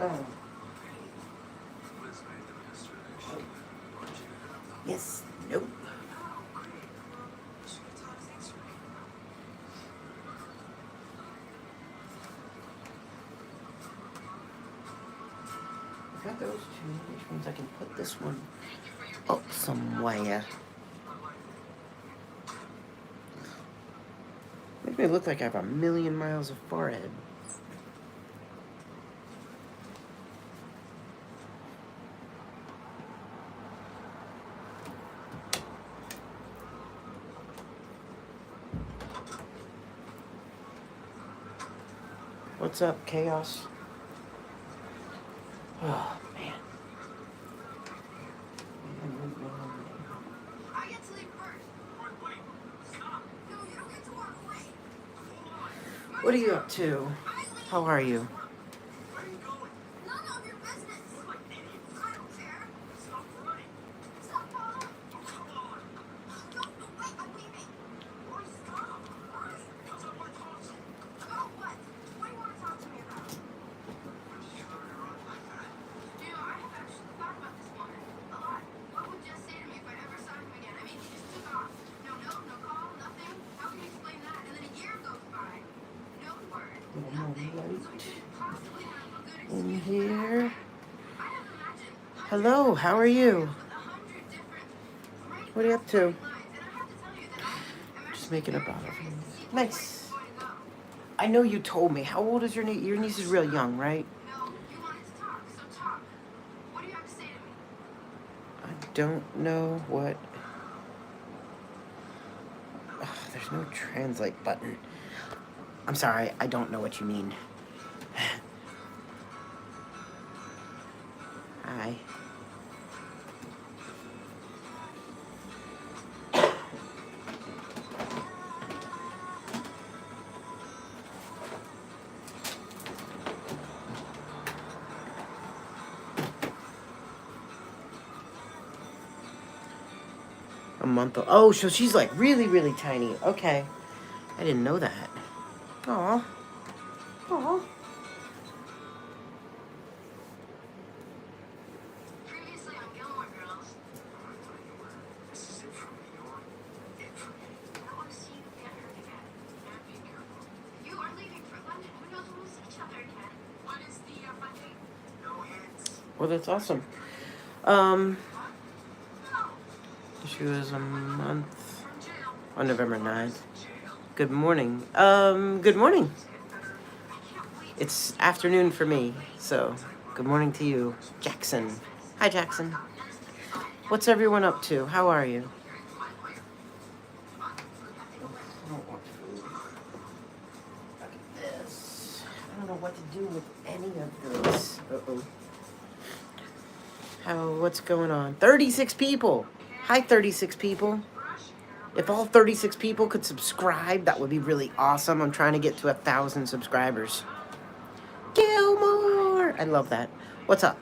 Oh. Yes. Nope. I got those two, which means I can put this one up somewhere. Makes me look like I have 1,000,000 miles of forehead. What's up, Chaos? Oh, man. I get to leave first. Stop. No, you don't get to walk away. What are you up to? How are you? Where are you going? None of your business. We're like idiots. I don't care. Stop running. Stop following. Oh, come on. No, wait, I'm leaving. Why stop? Why? Because I want to talk to you. About what? What do you want to talk to me about? When did you learn to run like that? You know, I have actually thought about this one a lot. What would Jess say to me if I ever saw him again? I mean, he just took off. No note, no call, nothing. How can you explain that? And then a year goes by. No word, nothing. So he couldn't possibly have a good In excuse. here. I have imagined Hello, how are you? with 100 different great What are you up to? lines. And I have to tell you that I'm Just actually making a very bottle. curious to see what Nice. it's going to go. I know you told me. How old is your niece? Your niece is real young, right? No, you wanted to talk, so talk. What do you have to say to me? I don't know what... Ugh, there's no translate button. I'm sorry, I don't know what you mean. Hi. A month old. Oh, so she's like really, really tiny. Okay. I didn't know that. Aw. Aw. Previously on Gilmore Girls. This is it from New York. It from me. I don't want to see you get hurt again. And be careful. You are leaving for London. Who knows when we'll see each other again? What is the funding? No hints. Well, that's awesome. No. She was a month From jail. on November 9th. Jail. Good morning. Good morning. I can't wait. It's afternoon for me, so good morning to you, Jackson. Hi, Jackson. What's everyone up to? How are you? I don't want food. Look at this. I don't know what to do with any of this. Uh-oh. What's going on? 36 people. Hi, 36 people. If all 36 people could subscribe, that would be really awesome. I'm trying to get to 1,000 subscribers. Gilmore! I love that. What's up?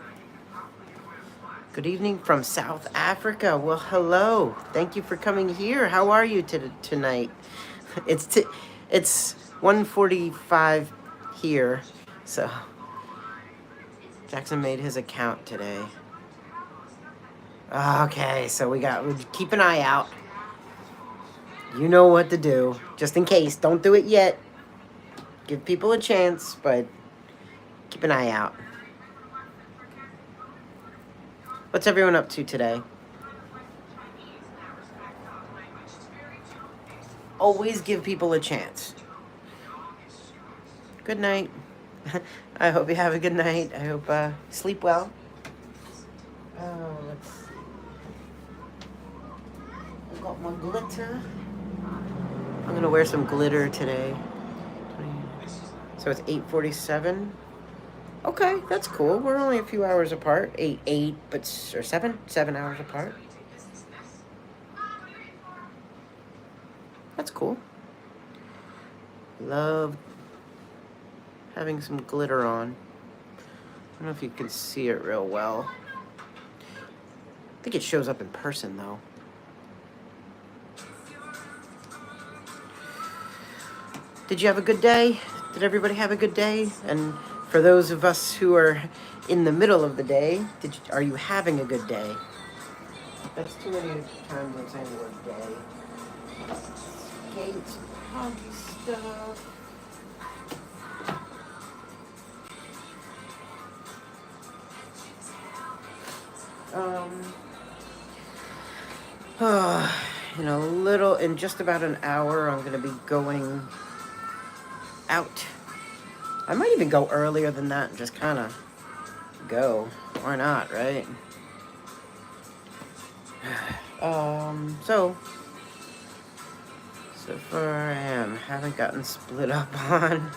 Good evening from South Africa. Well, hello. Thank you for coming here. How are you tonight? It's 1:45 here, so Jackson made his account today. Okay, so we'll keep an eye out. You know what to do, just in case. Don't do it yet. Give people a chance, but keep an eye out. What's everyone up to today? Always give people a chance. Good night. I hope you have a good night. I hope sleep well. Oh, let's see. I got my glitter. I'm gonna wear some glitter today. So it's 8:47. Okay, that's cool. We're only a few hours apart. 8, but or 7 hours apart. That's cool. Love having some glitter on. I don't know if you can see it real well. I think it shows up in person though. Did you have a good day? Did everybody have a good day? And For those of us who are in the middle of the day, are you having a good day? That's too many times I'm saying the word day. Skates, hockey stuff. In just about an hour, I'm gonna be going out. I might even go earlier than that and just kind of go. Why not, right? So far I haven't gotten spit up on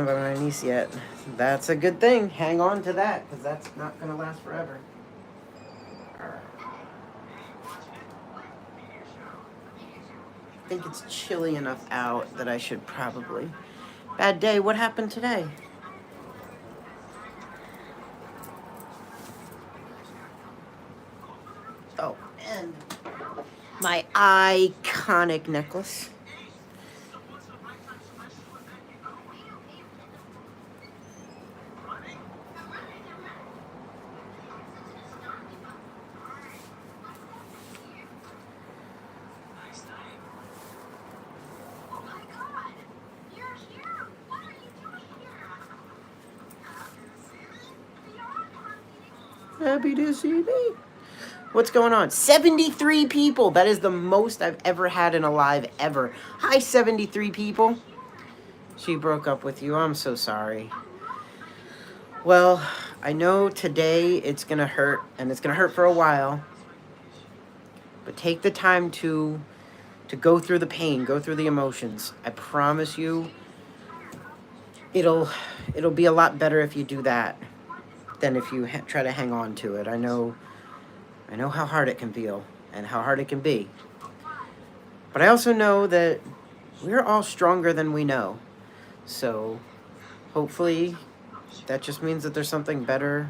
by my niece yet. That's a good thing. Hang on to that, because that's not gonna last forever. Alright. I think it's chilly enough out that I should probably... Bad day, what happened today? Oh, and my iconic necklace. Happy to see me. What's going on? 73 people. That is the most I've ever had in a live ever. Hi, 73 people. She broke up with you. I'm so sorry. Well, I know today it's going to hurt, and it's going to hurt for a while. But take the time to go through the pain, go through the emotions. I promise you, it'll be a lot better if you do that than if you try to hang on to it. I know how hard it can feel and how hard it can be. But I also know that we're all stronger than we know. So hopefully that just means that there's something better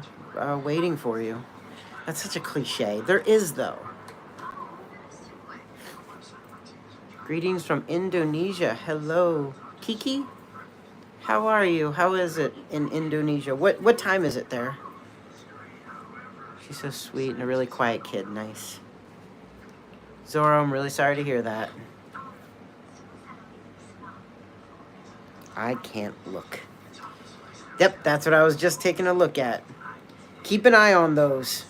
waiting for you. That's such a cliche. There is, though. Greetings from Indonesia. Hello. Kiki? How are you? How is it in Indonesia? What time is it there? She's so sweet and a really quiet kid. Nice. Zoro, I'm really sorry to hear that. I can't look. Yep, that's what I was just taking a look at. Keep an eye on those.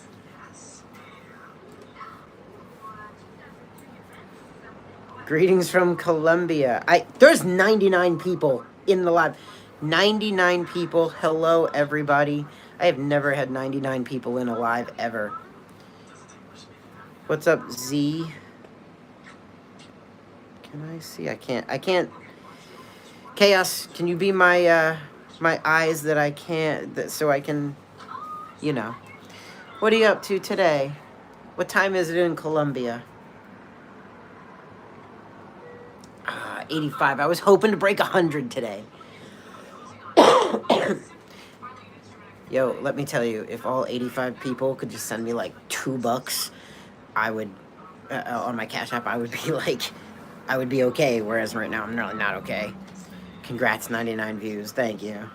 Greetings from Colombia. There's 99 people in the live. 99 people. Hello, everybody. I have never had 99 people in a live ever. What's up, Z? Can I see? I can't. Chaos, can you be my my eyes that I can't, so I can, you know. What are you up to today? What time is it in Colombia? 85. I was hoping to break 100 today. Yo, let me tell you, if all 85 people could just send me like $2, I would, on my Cash App, I would be like, I would be okay. Whereas right now, I'm really not okay. Congrats, 99 views. Thank you.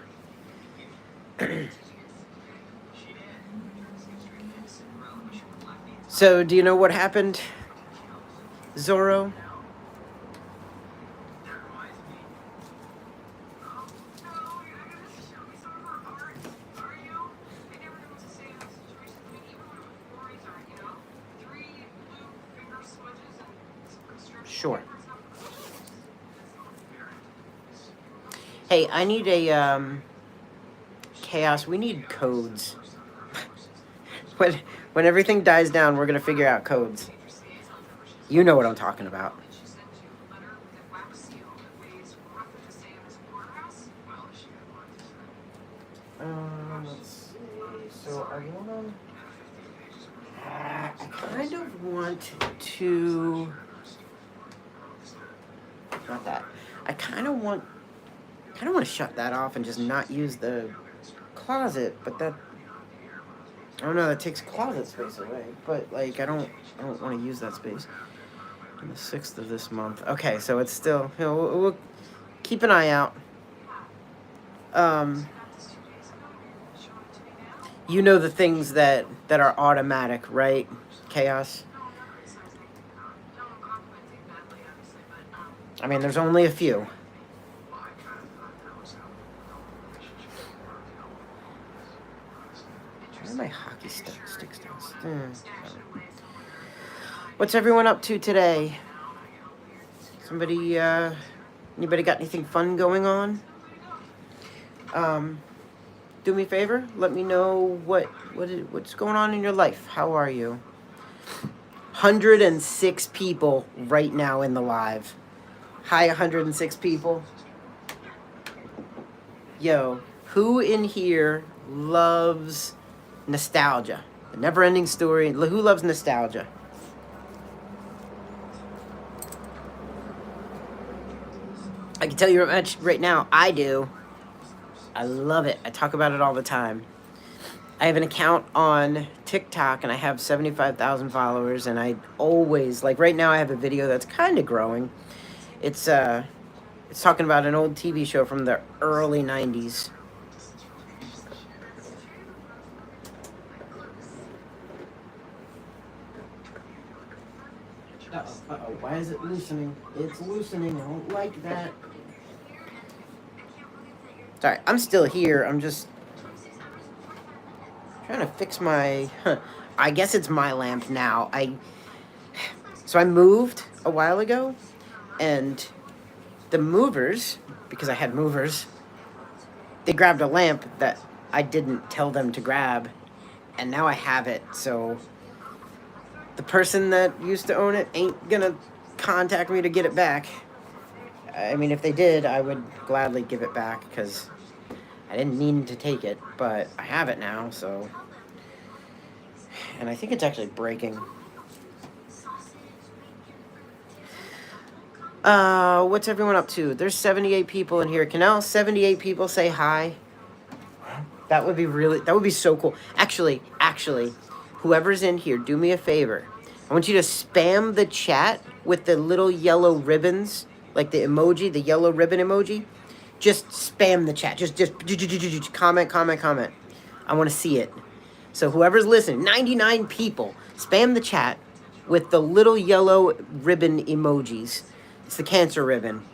So, do you know what happened, Zoro? Sure. Hey, I need a, Chaos, we need codes. When everything dies down, we're gonna figure out codes. You know what I'm talking about. Let's see. So I kind of want to... Not that. I kind of want to shut that off and just not use the closet, but that... I don't know, that takes closet space away. But, like, I don't want to use that space. On the 6th of this month. Okay, so it's still... You know, we'll keep an eye out. You know the things that are automatic, right? Chaos. I mean, there's only a few. Where are my hockey sticks down? What's everyone up to today? Somebody, anybody got anything fun going on? Do me a favor. Let me know what's going on in your life. How are you? 106 people right now in the live. Hi, 106 people. Yo, who in here loves nostalgia? The never-ending story. Who loves nostalgia? I can tell you right now, I do. I love it. I talk about it all the time. I have an account on TikTok and I have 75,000 followers, and I always, like right now I have a video that's kind of growing. It's talking about an old TV show from the early 90s. Uh-oh, why is it loosening? It's loosening, I don't like that. Sorry, I'm still here, I'm just trying to fix my, I guess it's my lamp now. So I moved a while ago, and the movers, because I had movers, they grabbed a lamp that I didn't tell them to grab, and now I have it, so the person that used to own it ain't gonna contact me to get it back. I mean, if they did, I would gladly give it back, because I didn't need to take it, but I have it now, so. And I think it's actually breaking. What's everyone up to? There's 78 people in here. Can all 78 people say hi? That would be so cool. Actually, whoever's in here, do me a favor. I want you to spam the chat with the little yellow ribbons, like the emoji, the yellow ribbon emoji. Just spam the chat. Just comment. I want to see it. So whoever's listening, 99 people, spam the chat with the little yellow ribbon emojis. It's the cancer ribbon.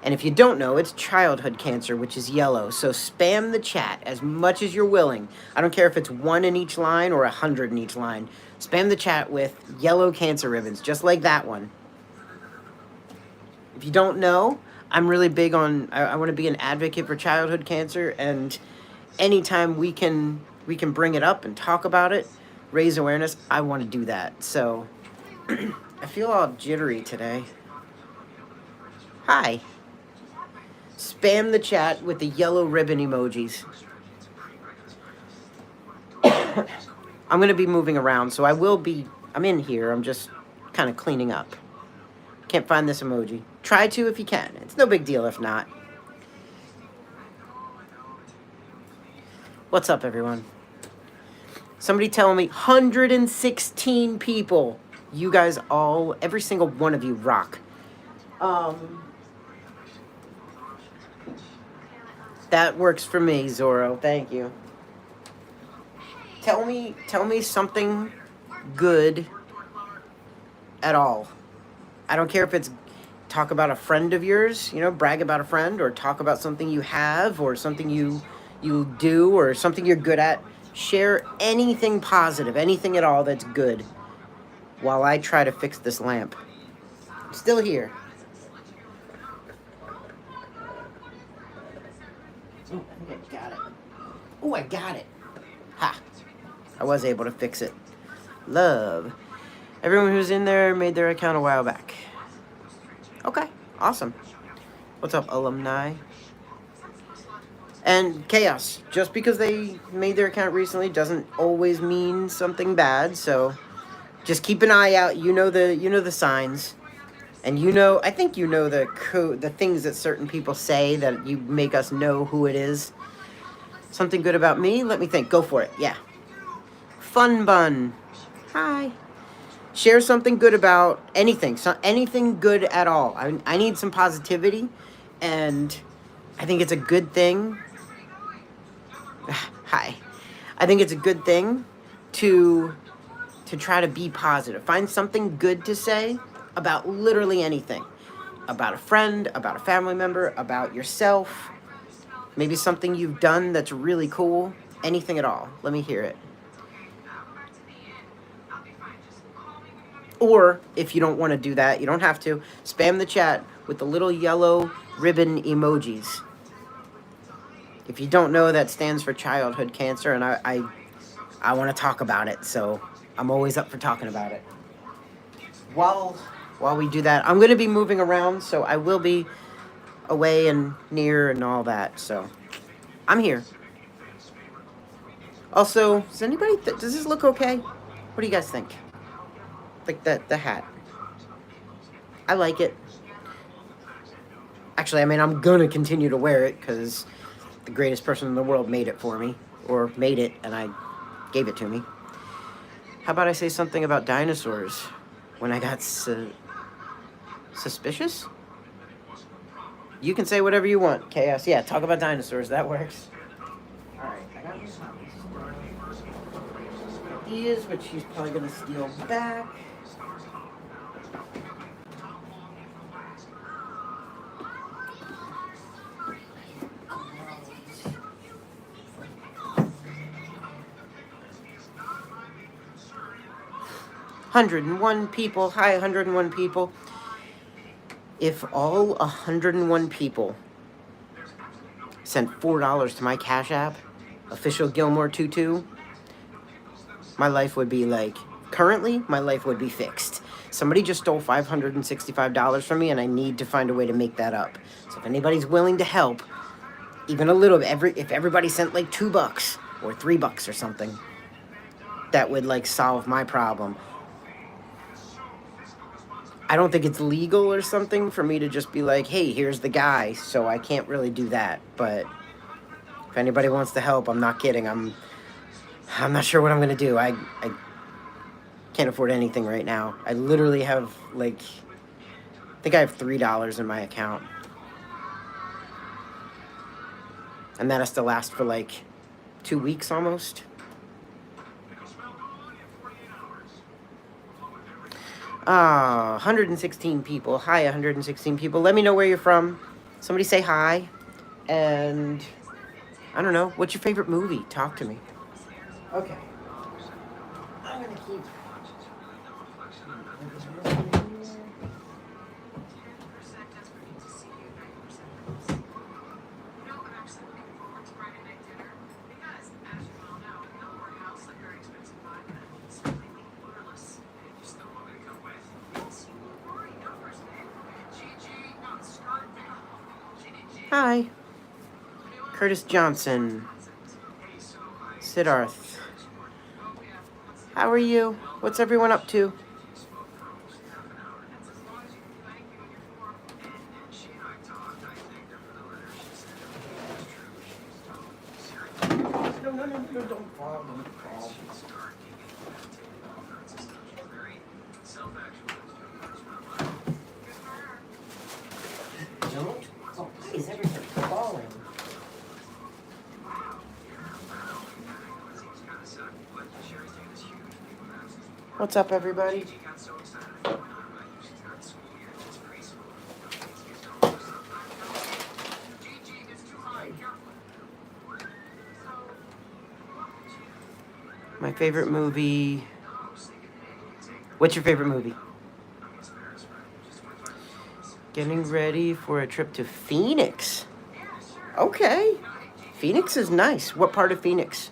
And if you don't know, it's childhood cancer, which is yellow. So spam the chat as much as you're willing. I don't care if it's 1 in each line or 100 in each line. Spam the chat with yellow cancer ribbons, just like that one. If you don't know, I'm really big on, I want to be an advocate for childhood cancer, and anytime we can bring it up and talk about it, raise awareness, I want to do that. So I feel all jittery today. Hi. Spam the chat with the yellow ribbon emojis. I'm going to be moving around, so I'm in here. I'm just kind of cleaning up. Can't find this emoji. Try to if you can. It's no big deal if not. What's up, everyone? Somebody tell me 116 people. You guys all, every single one of you rock. That works for me, Zorro. Thank you. Tell me something good at all. I don't care if it's talk about a friend of yours, brag about a friend, or talk about something you have, or something you do, or something you're good at. Share anything positive, anything at all that's good, while I try to fix this lamp. I'm still here. Oh, I think I got it. Oh, I got it. Ha! I was able to fix it. Love. Everyone who's in there made their account a while back. Okay, awesome. What's up, alumni? And Chaos, just because they made their account recently doesn't always mean something bad, so just keep an eye out. You know the signs. And I think the things that certain people say that you make us know who it is. Something good about me? Let me think. Go for it. Yeah. Fun Bun. Hi. Share something good about anything. Anything good at all. I need some positivity, and I think it's a good thing. Hi. I think it's a good thing to try to be positive. Find something good to say about literally anything. About a friend, about a family member, about yourself. Maybe something you've done that's really cool. Anything at all. Let me hear it. Or if you don't want to do that, you don't have to. Spam the chat with the little yellow ribbon emojis. If you don't know, that stands for childhood cancer, and I want to talk about it, so I'm always up for talking about it. While we do that, I'm going to be moving around, so I will be away and near and all that, so I'm here. Also, does anybody, does this look okay? What do you guys think? Like the hat. I like it. Actually, I mean, I'm going to continue to wear it because the greatest person in the world made it for me, or made it, and I gave it to me. How about I say something about dinosaurs when I got suspicious? You can say whatever you want, Chaos. Yeah, talk about dinosaurs. That works. Alright, I got these ideas, which she's probably going to steal back. $101 people. Hi, 101 people. If all 101 people sent $4 to my Cash App, officialgilmore22, my life would be like, currently, my life would be fixed. Somebody just stole $565 from me, and I need to find a way to make that up. So if anybody's willing to help, even a little bit, if everybody sent like $2 or $3 or something, that would like solve my problem. I don't think it's legal or something for me to just be like, hey, here's the guy, so I can't really do that. But if anybody wants to help, I'm not kidding. I'm not sure what I'm going to do. I can't afford anything right now. I literally have, like, I think I have $3 in my account. And that has to last for, like, 2 weeks almost. Ah, 116 people. Hi, 116 people. Let me know where you're from. Somebody say hi. And, I don't know, what's your favorite movie? Talk to me. Okay. I'm going to keep... Hi. Curtis Johnson. Siddharth. How are you? What's everyone up to? No, don't fall. Don't? Oh, why is everything falling? What's up, everybody? My favorite movie. What's your favorite movie? Getting ready for a trip to Phoenix. Okay. Phoenix is nice. What part of Phoenix?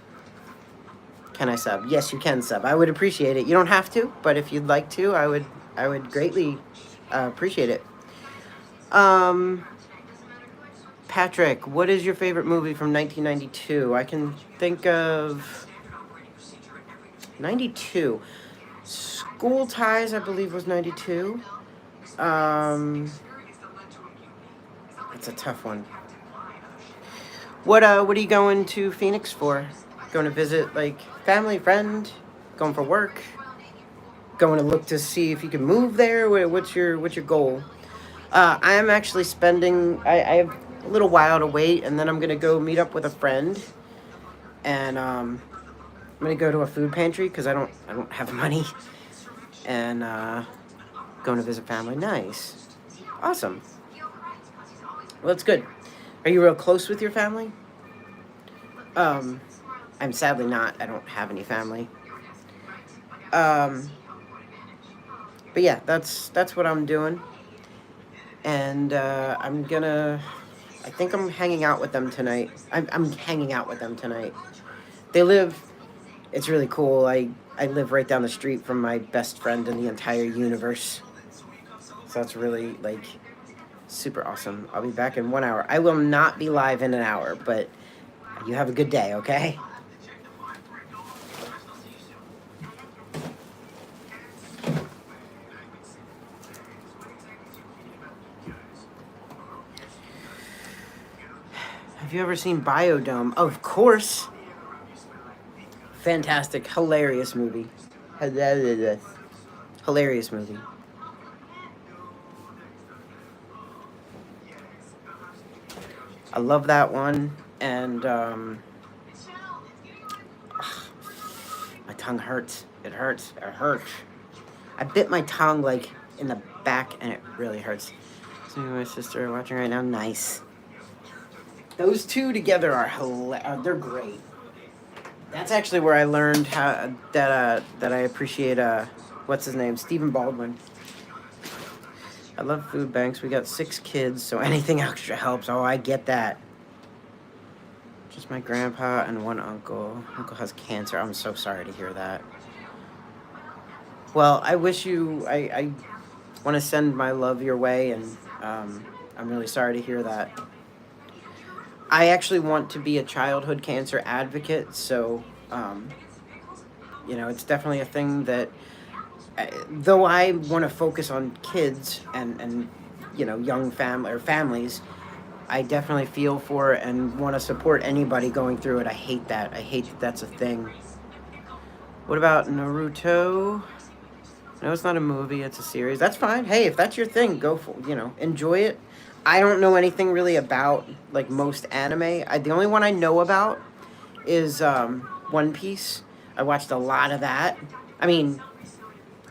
Can I sub? Yes, you can sub. I would appreciate it. You don't have to, but if you'd like to, I would greatly appreciate it. Patrick, what is your favorite movie from 1992? I can think of 92. School Ties, I believe, was 92. It's a tough one. What are you going to Phoenix for? Going to visit, like, family, friend? Going for work? Going to look to see if you can move there? What's your goal? I am actually spending... I have a little while to wait, and then I'm going to go meet up with a friend. And, gonna go to a food pantry because I don't have money, and going to visit family. Nice, awesome. Well, that's good. Are you real close with your family? Um, I'm sadly not. I don't have any family. Um, but yeah, that's what I'm doing, and I'm gonna. I think I'm hanging out with them tonight. I'm hanging out with them tonight. They live. It's really cool. I live right down the street from my best friend in the entire universe. So that's really like super awesome. I'll be back in 1 hour. I will not be live in an hour, but you have a good day, okay? Have you ever seen Biodome? Of course. Fantastic, hilarious movie. Hilarious movie. I love that one, and my tongue hurts. It hurts. It hurts. I bit my tongue like in the back, and it really hurts. So me and my sister are watching right now. Nice. Those two together are hilarious. They're great. That's actually where I learned how that I appreciate what's his name, Stephen Baldwin. I love food banks. We got 6 kids, so anything extra helps. Oh, I get that. Just my grandpa and 1 uncle. Uncle has cancer. I'm so sorry to hear that. Well, I wish you. I want to send my love your way, and I'm really sorry to hear that. I actually want to be a childhood cancer advocate, so it's definitely a thing that, though I want to focus on kids and young families, I definitely feel for it and want to support anybody going through it. I hate that. I hate that that's a thing. What about Naruto? No, it's not a movie. It's a series. That's fine. Hey, if that's your thing, go for enjoy it. I don't know anything really about like most anime. The only one I know about is One Piece. I watched a lot of that. I mean,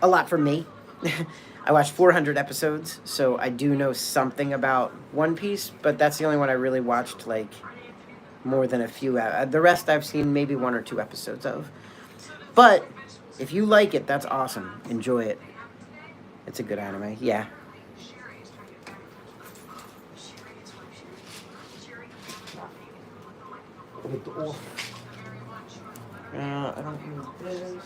a lot for me. I watched 400 episodes, so I do know something about One Piece, but that's the only one I really watched like more than a few. The rest I've seen maybe 1 or 2 episodes of. But if you like it, that's awesome. Enjoy it. It's a good anime. Yeah. I don't need this.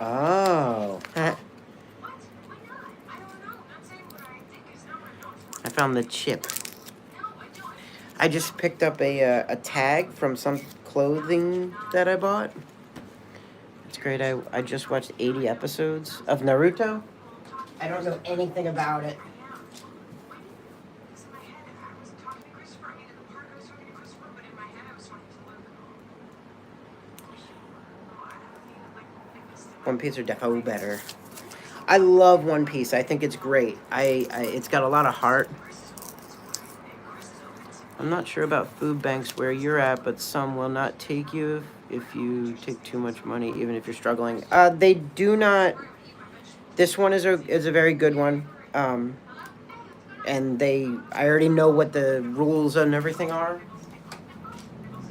Oh. I found the chip. I just picked up a tag from some clothing that I bought. It's great. I just watched 80 episodes of Naruto. I don't know anything about it. One Piece are defo better. I love One Piece. I think it's great. It's got a lot of heart. I'm not sure about food banks where you're at, but some will not take you if you take too much money, even if you're struggling. They do not. This one is a very good one. And I already know what the rules and everything are.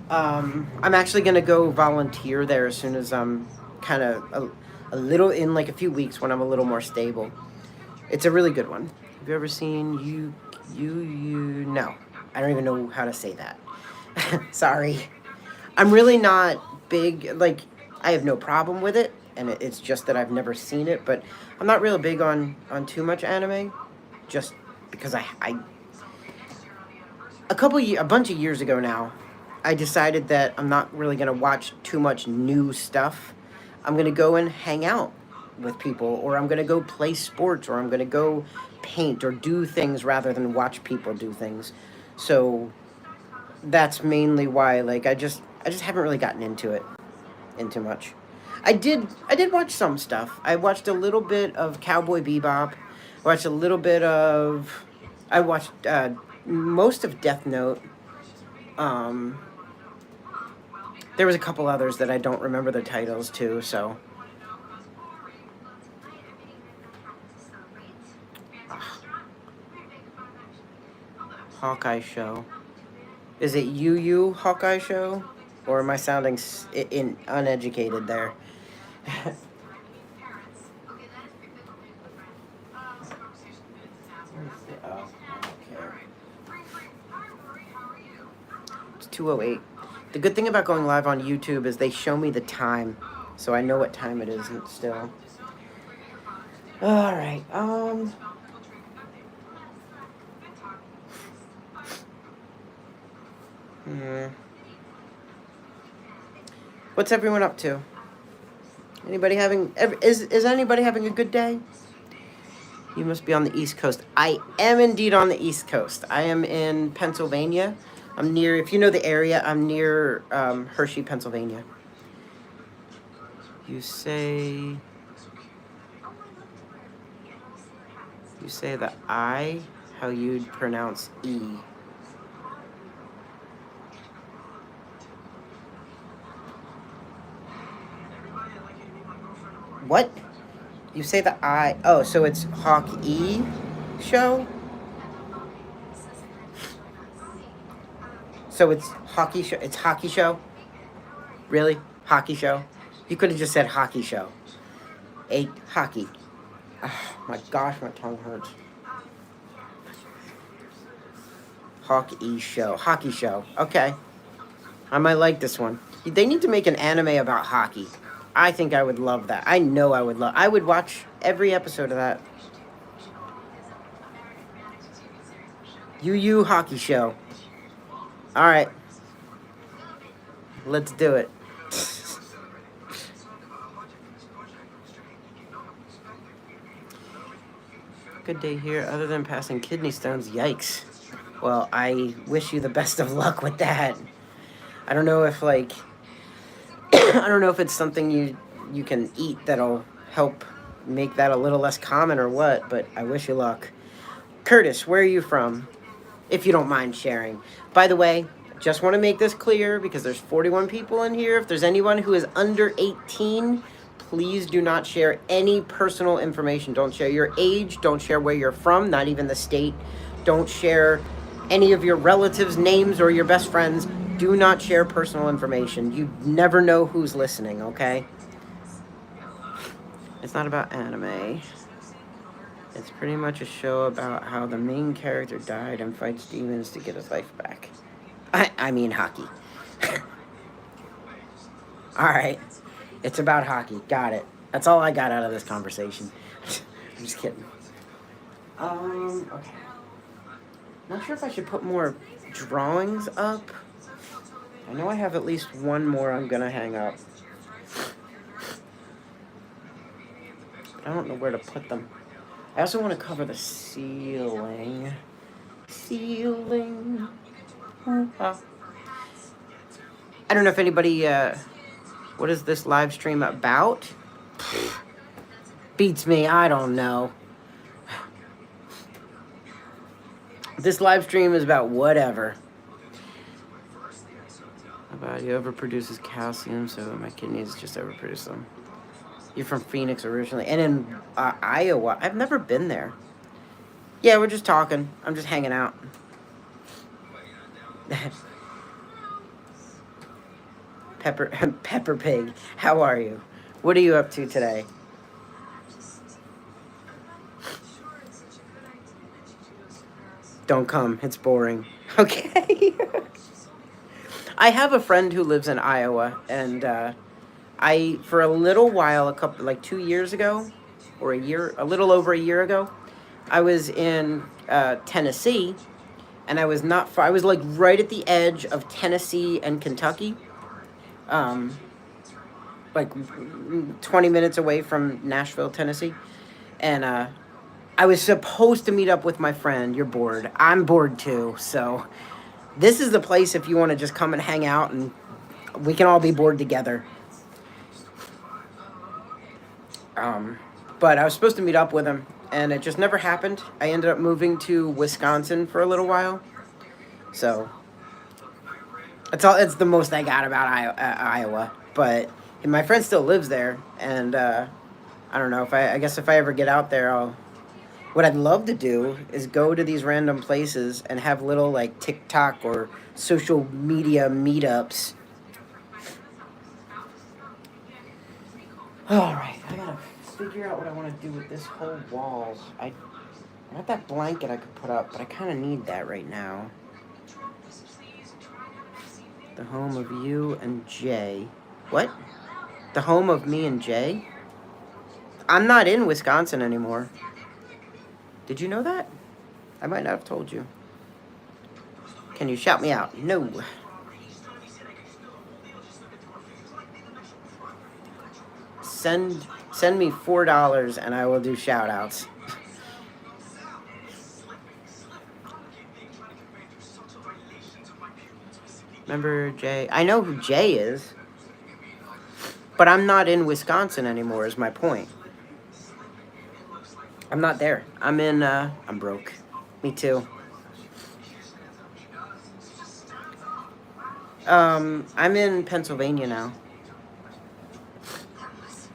I'm actually gonna go volunteer there as soon as I'm kind of a little in like a few weeks when I'm a little more stable. It's a really good one. Have you ever seen you? No, I don't even know how to say that. Sorry. I'm really not big. Like I have no problem with it, and it's just that I've never seen it. But I'm not real big on too much anime, just because a bunch of years ago now, I decided that I'm not really gonna watch too much new stuff. I'm gonna go and hang out with people, or I'm gonna go play sports, or I'm gonna go paint or do things rather than watch people do things. So that's mainly why. Like, I just haven't really gotten into much. I did watch some stuff. I watched a little bit of Cowboy Bebop. Watched a little bit of. I watched most of Death Note. Um, there was a couple others that I don't remember the titles to. So Hawkeye show. Is it Hawkeye show, or am I sounding uneducated there? It's 2:08. The good thing about going live on YouTube is they show me the time, so I know what time it is still. All right. What's everyone up to? Is anybody having a good day? You must be on the East Coast. I am indeed on the East Coast. I am in Pennsylvania. I'm near, if you know the area, I'm near Hershey, Pennsylvania. You say the I, how you'd pronounce E. What? You say the I. Oh, so it's Hawk E show? So it's hockey show. It's hockey show? Really? Hockey show? You could have just said hockey show. Hockey. Oh, my gosh, my tongue hurts. Hawk E show. Hockey show. Okay. I might like this one. They need to make an anime about hockey. I think I would love that. I know I would love. I would watch every episode of that. Yu Hockey Show. All right. Let's do it. Good day here, other than passing kidney stones. Yikes. Well, I wish you the best of luck with that. I don't know if I don't know if it's something you can eat that'll help make that a little less common or what, but I wish you luck. Curtis, where are you from? If you don't mind sharing. By the way, just want to make this clear because there's 41 people in here. If there's anyone who is under 18, please do not share any personal information. Don't share your age. Don't share where you're from, not even the state. Don't share any of your relatives' names or your best friends. Do not share personal information. You never know who's listening, okay? It's not about anime. It's pretty much a show about how the main character died and fights demons to get his life back. I mean hockey. Alright. It's about hockey. Got it. That's all I got out of this conversation. I'm just kidding. Okay. Not sure if I should put more drawings up. I know I have at least one more I'm gonna hang up. But I don't know where to put them. I also want to cover the ceiling. Ceiling. I don't know if anybody, what is this live stream about? Beats me, I don't know. This live stream is about whatever. My body overproduces calcium, so my kidneys just overproduce them. You're from Phoenix originally, and in Iowa. I've never been there. Yeah, we're just talking. I'm just hanging out. Pepper Pig, how are you? What are you up to today? Don't come. It's boring. Okay. I have a friend who lives in Iowa, and for a little while, 2 years ago, or a little over a year ago, I was in Tennessee, and I was not far. I was like right at the edge of Tennessee and Kentucky, like 20 minutes away from Nashville, Tennessee, and I was supposed to meet up with my friend. You're bored. I'm bored too, so This is the place if you want to just come and hang out and we can all be bored together. Um, but I was supposed to meet up with him, and it just never happened. I ended up moving to Wisconsin for a little while, so that's all. It's the most I got about Iowa. But my friend still lives there, and I don't know if I. I guess if I ever get out there, I'll. What I'd love to do is go to these random places and have little like TikTok or social media meetups. All right, I gotta figure out what I want to do with this whole wall. I got that blanket I could put up, but I kind of need that right now. The home of you and Jay. What? The home of me and Jay? I'm not in Wisconsin anymore. Did you know that? I might not have told you. Can you shout me out? No. Send me $4 and I will do shout outs. Remember Jay? I know who Jay is. But I'm not in Wisconsin anymore is my point. I'm not there. I'm broke. Me too. I'm in Pennsylvania now.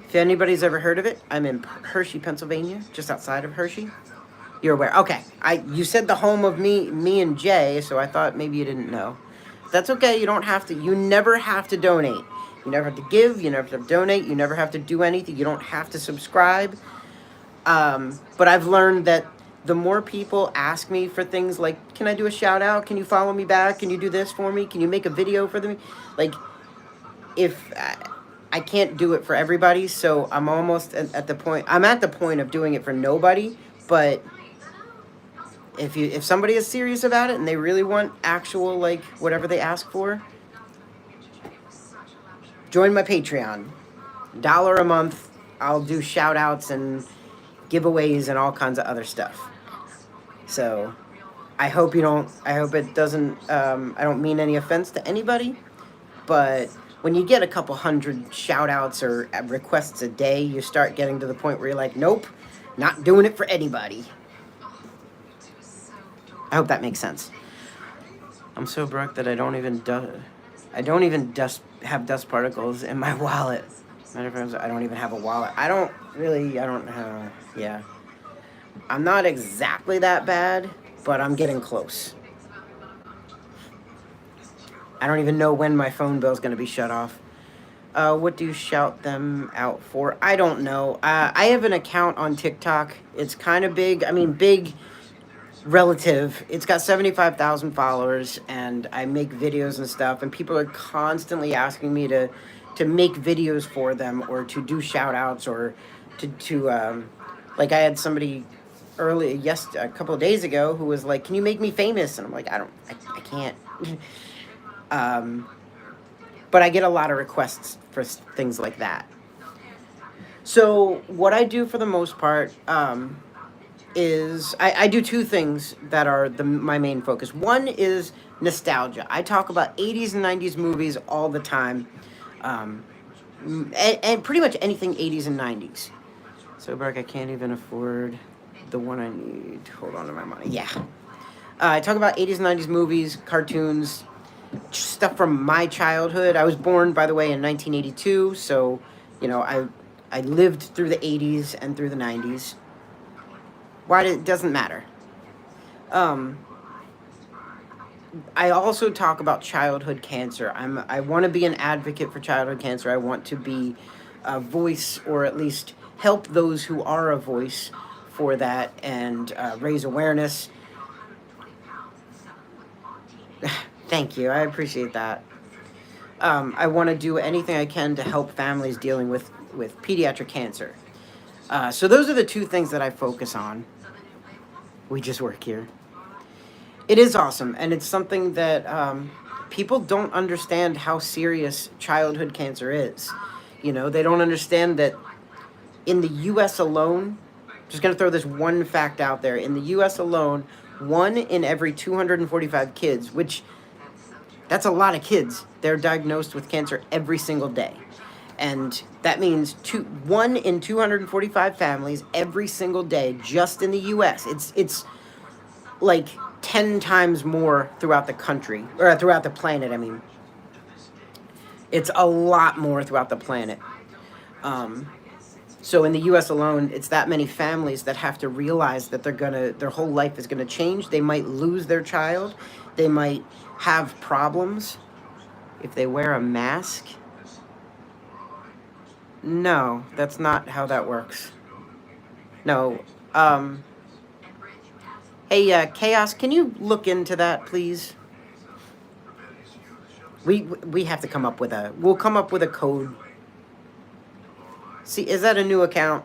If anybody's ever heard of it, I'm in Hershey, Pennsylvania, just outside of Hershey. You're aware. Okay. You said the home of me and Jay, so I thought maybe you didn't know. That's okay. You don't have to. You never have to donate. You never have to give. You never have to donate. You never have to do anything. You don't have to subscribe. But I've learned that the more people ask me for things like, can I do a shout out? Can you follow me back? Can you do this for me? Can you make a video for me? Like, if I can't do it for everybody, so I'm almost at the point. I'm at the point of doing it for nobody. But if somebody is serious about it and they really want actual like whatever they ask for, join my Patreon. $1 a month. I'll do shout outs and giveaways and all kinds of other stuff. So I hope it doesn't, I don't mean any offense to anybody, but when you get a couple hundred shout outs or requests a day, you start getting to the point where you're like, nope, not doing it for anybody. I hope that makes sense. I'm so broke that I don't even have dust particles in my wallet. Matter of fact, I don't even have a wallet. Yeah. I'm not exactly that bad, but I'm getting close. I don't even know when my phone bill is going to be shut off. What do you shout them out for? I don't know. I have an account on TikTok. It's kind of big. I mean, big relative. It's got 75,000 followers, and I make videos and stuff, and people are constantly asking me to make videos for them or to do shout outs or to like I had somebody a couple of days ago who was like, can you make me famous? And I'm like, I can't. But I get a lot of requests for things like that. So what I do for the most part is I do two things that are my main focus. One is nostalgia. I talk about 80s and 90s movies all the time. And pretty much anything 80s and 90s. So, Burke, I can't even afford the one I need. Hold on to my money. Yeah. I talk about 80s and 90s movies, cartoons, stuff from my childhood. I was born, by the way, in 1982. So, I lived through the 80s and through the 90s. It doesn't matter. I also talk about childhood cancer. I want to be an advocate for childhood cancer. I want to be a voice, or at least help those who are a voice for that, and raise awareness. Thank you. I appreciate that. I want to do anything I can to help families dealing with pediatric cancer. So those are the two things that I focus on. We just work here. It is awesome, and it's something that people don't understand how serious childhood cancer is. They don't understand that in the U.S. alone, just going to throw this one fact out there, in the U.S. alone, 1 in every 245 kids, which That's a lot of kids. They're diagnosed with cancer every single day. And that means 1 in 245 families every single day just in the US. It's like 10 times more throughout the country, or throughout the planet, I mean. It's a lot more throughout the planet. So in the US alone, it's that many families that have to realize that their whole life is gonna change. They might lose their child. They might have problems if they wear a mask. No, that's not how that works. No. Hey, Chaos, can you look into that, please? We have to come up with we'll come up with a code. See, is that a new account?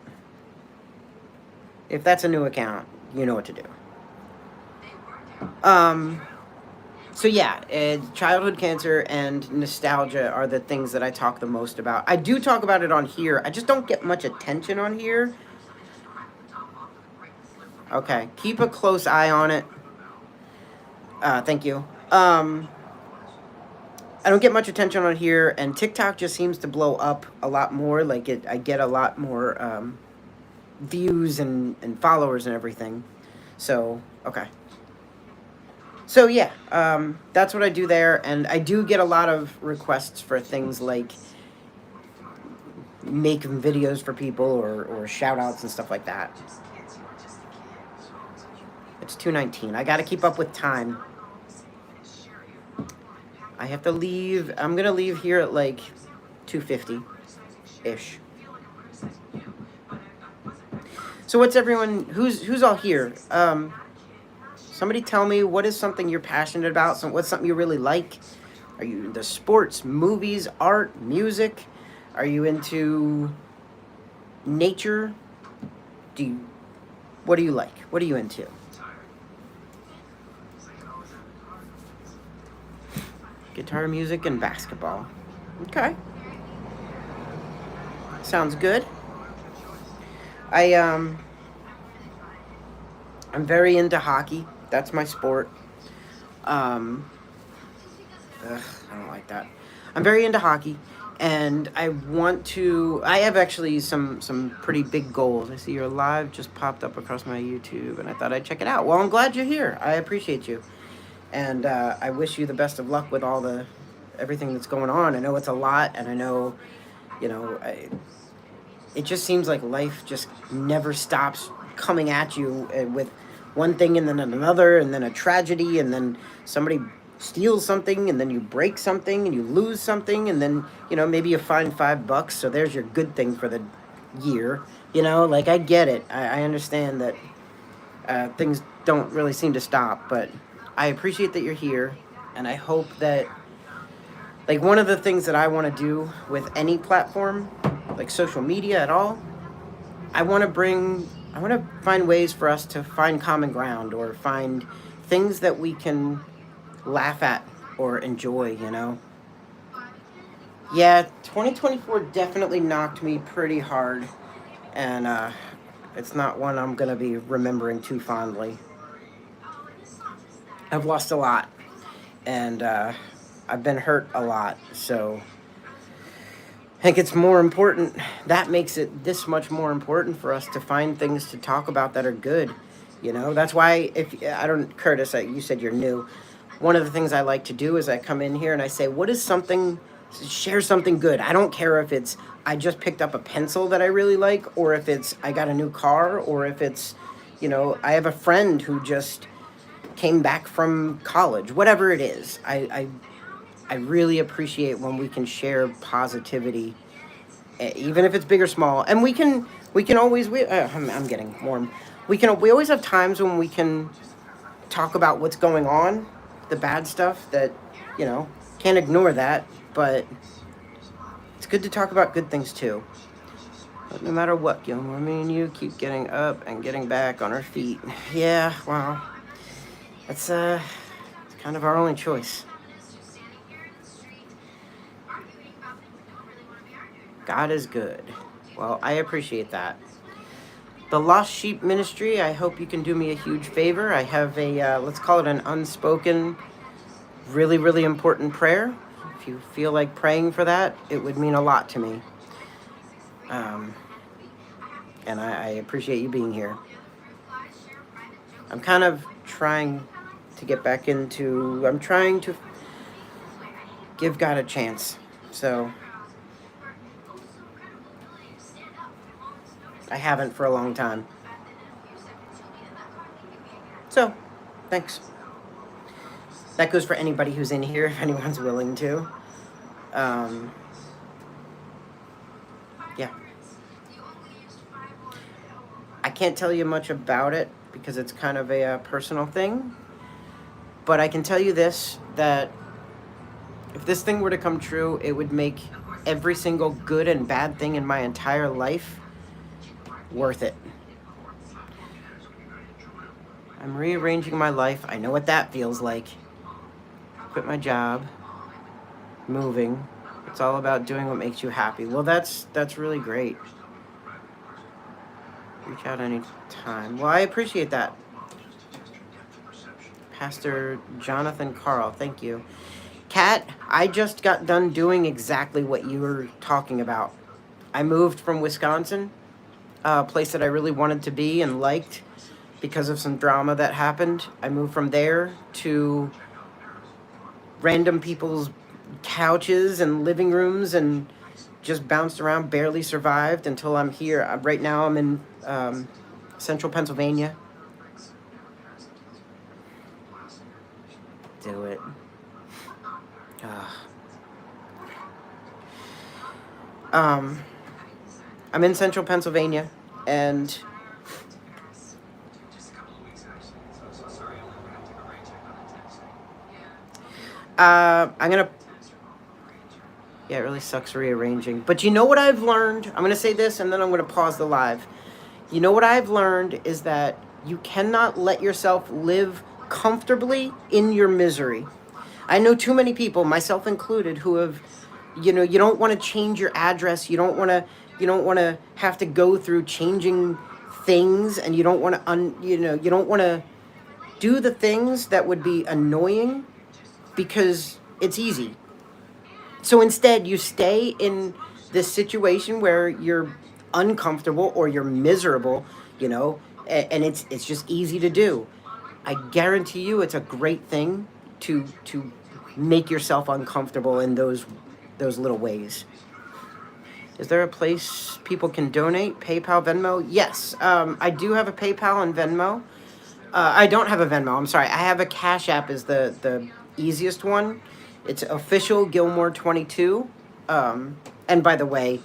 If that's a new account, you know what to do. So yeah, childhood cancer and nostalgia are the things that I talk the most about. I do talk about it on here. I just don't get much attention on here. Okay, keep a close eye on it. Thank you. I don't get much attention on here, and TikTok just seems to blow up a lot more. Like I get a lot more views and followers and everything. So, okay. So yeah, that's what I do there, and I do get a lot of requests for things like making videos for people or shout outs and stuff like that. It's 2:19. I gotta keep up with time. I have to leave. I'm gonna leave here at like 2:50-ish. So what's everyone, who's all here? Somebody tell me, what is something you're passionate about? What's something you really like? Are you into sports, movies, art, music? Are you into nature? What do you like? What are you into? Guitar, music, and basketball. Okay. Sounds good. I'm very into hockey. That's my sport. I don't like that. I'm very into hockey, and I have actually some pretty big goals. I see your live just popped up across my YouTube, and I thought I'd check it out. Well, I'm glad you're here. I appreciate you. And I wish you the best of luck with everything that's going on. I know it's a lot, and I know, it just seems like life just never stops coming at you with one thing and then another, and then a tragedy, and then somebody steals something, and then you break something, and you lose something, and then, maybe you find $5, so there's your good thing for the year. I get it. I understand that things don't really seem to stop, but I appreciate that you're here, and I hope that, one of the things that I want to do with any platform, like social media at all, I want to find ways for us to find common ground, or find things that we can laugh at or enjoy, Yeah, 2024 definitely knocked me pretty hard, and it's not one I'm going to be remembering too fondly. I've lost a lot, and I've been hurt a lot, so I think it's more important. That makes it this much more important for us to find things to talk about that are good. That's why, Curtis, you said you're new. One of the things I like to do is I come in here and I say, share something good. I don't care if it's, I just picked up a pencil that I really like, or if it's, I got a new car, or if it's, I have a friend who just came back from college, whatever it is. I really appreciate when we can share positivity, even if it's big or small. And we can always, I'm getting warm. We always have times when we can talk about what's going on, the bad stuff that, can't ignore that, but it's good to talk about good things too. But no matter what, Gilmore, me and you keep getting up and getting back on our feet. Yeah, well, it's kind of our only choice. God is good. Well, I appreciate that. The Lost Sheep Ministry, I hope you can do me a huge favor. I have let's call it an unspoken really, really important prayer. If you feel like praying for that, it would mean a lot to me. And I appreciate you being here. I'm kind of trying to get back into, I'm trying to give God a chance. So I haven't for a long time. So, thanks. That goes for anybody who's in here, if anyone's willing to. Yeah. I can't tell you much about it because it's kind of a personal thing. But I can tell you this, that if this thing were to come true, it would make every single good and bad thing in my entire life worth it. I'm rearranging my life. I know what that feels like. Quit my job. Moving. It's all about doing what makes you happy. Well, that's really great. Reach out anytime. Well, I appreciate that. Pastor Jonathan Carl, thank you. Kat, I just got done doing exactly what you were talking about. I moved from Wisconsin, a place that I really wanted to be and liked because of some drama that happened. I moved from there to random people's couches and living rooms and just bounced around, barely survived until I'm here. Right now I'm in central Pennsylvania. Do it. I'm in central Pennsylvania, and I'm gonna. Yeah, it really sucks rearranging. But you know what I've learned? I'm gonna say this, and then I'm gonna pause the live. You know what I've learned is that you cannot let yourself live comfortably in your misery. I know too many people, myself included, who have, you don't want to change your address. You don't want to have to go through changing things, and you don't want to, you don't want to do the things that would be annoying because it's easy. So instead, you stay in this situation where you're uncomfortable or you're miserable, and it's just easy to do. I guarantee you, it's a great thing to make yourself uncomfortable in those little ways. Is there a place people can donate? PayPal, Venmo? Yes, I do have a PayPal and Venmo. I don't have a Venmo. I'm sorry. I have a Cash App is the easiest one. It's officialgilmore22. And by the way,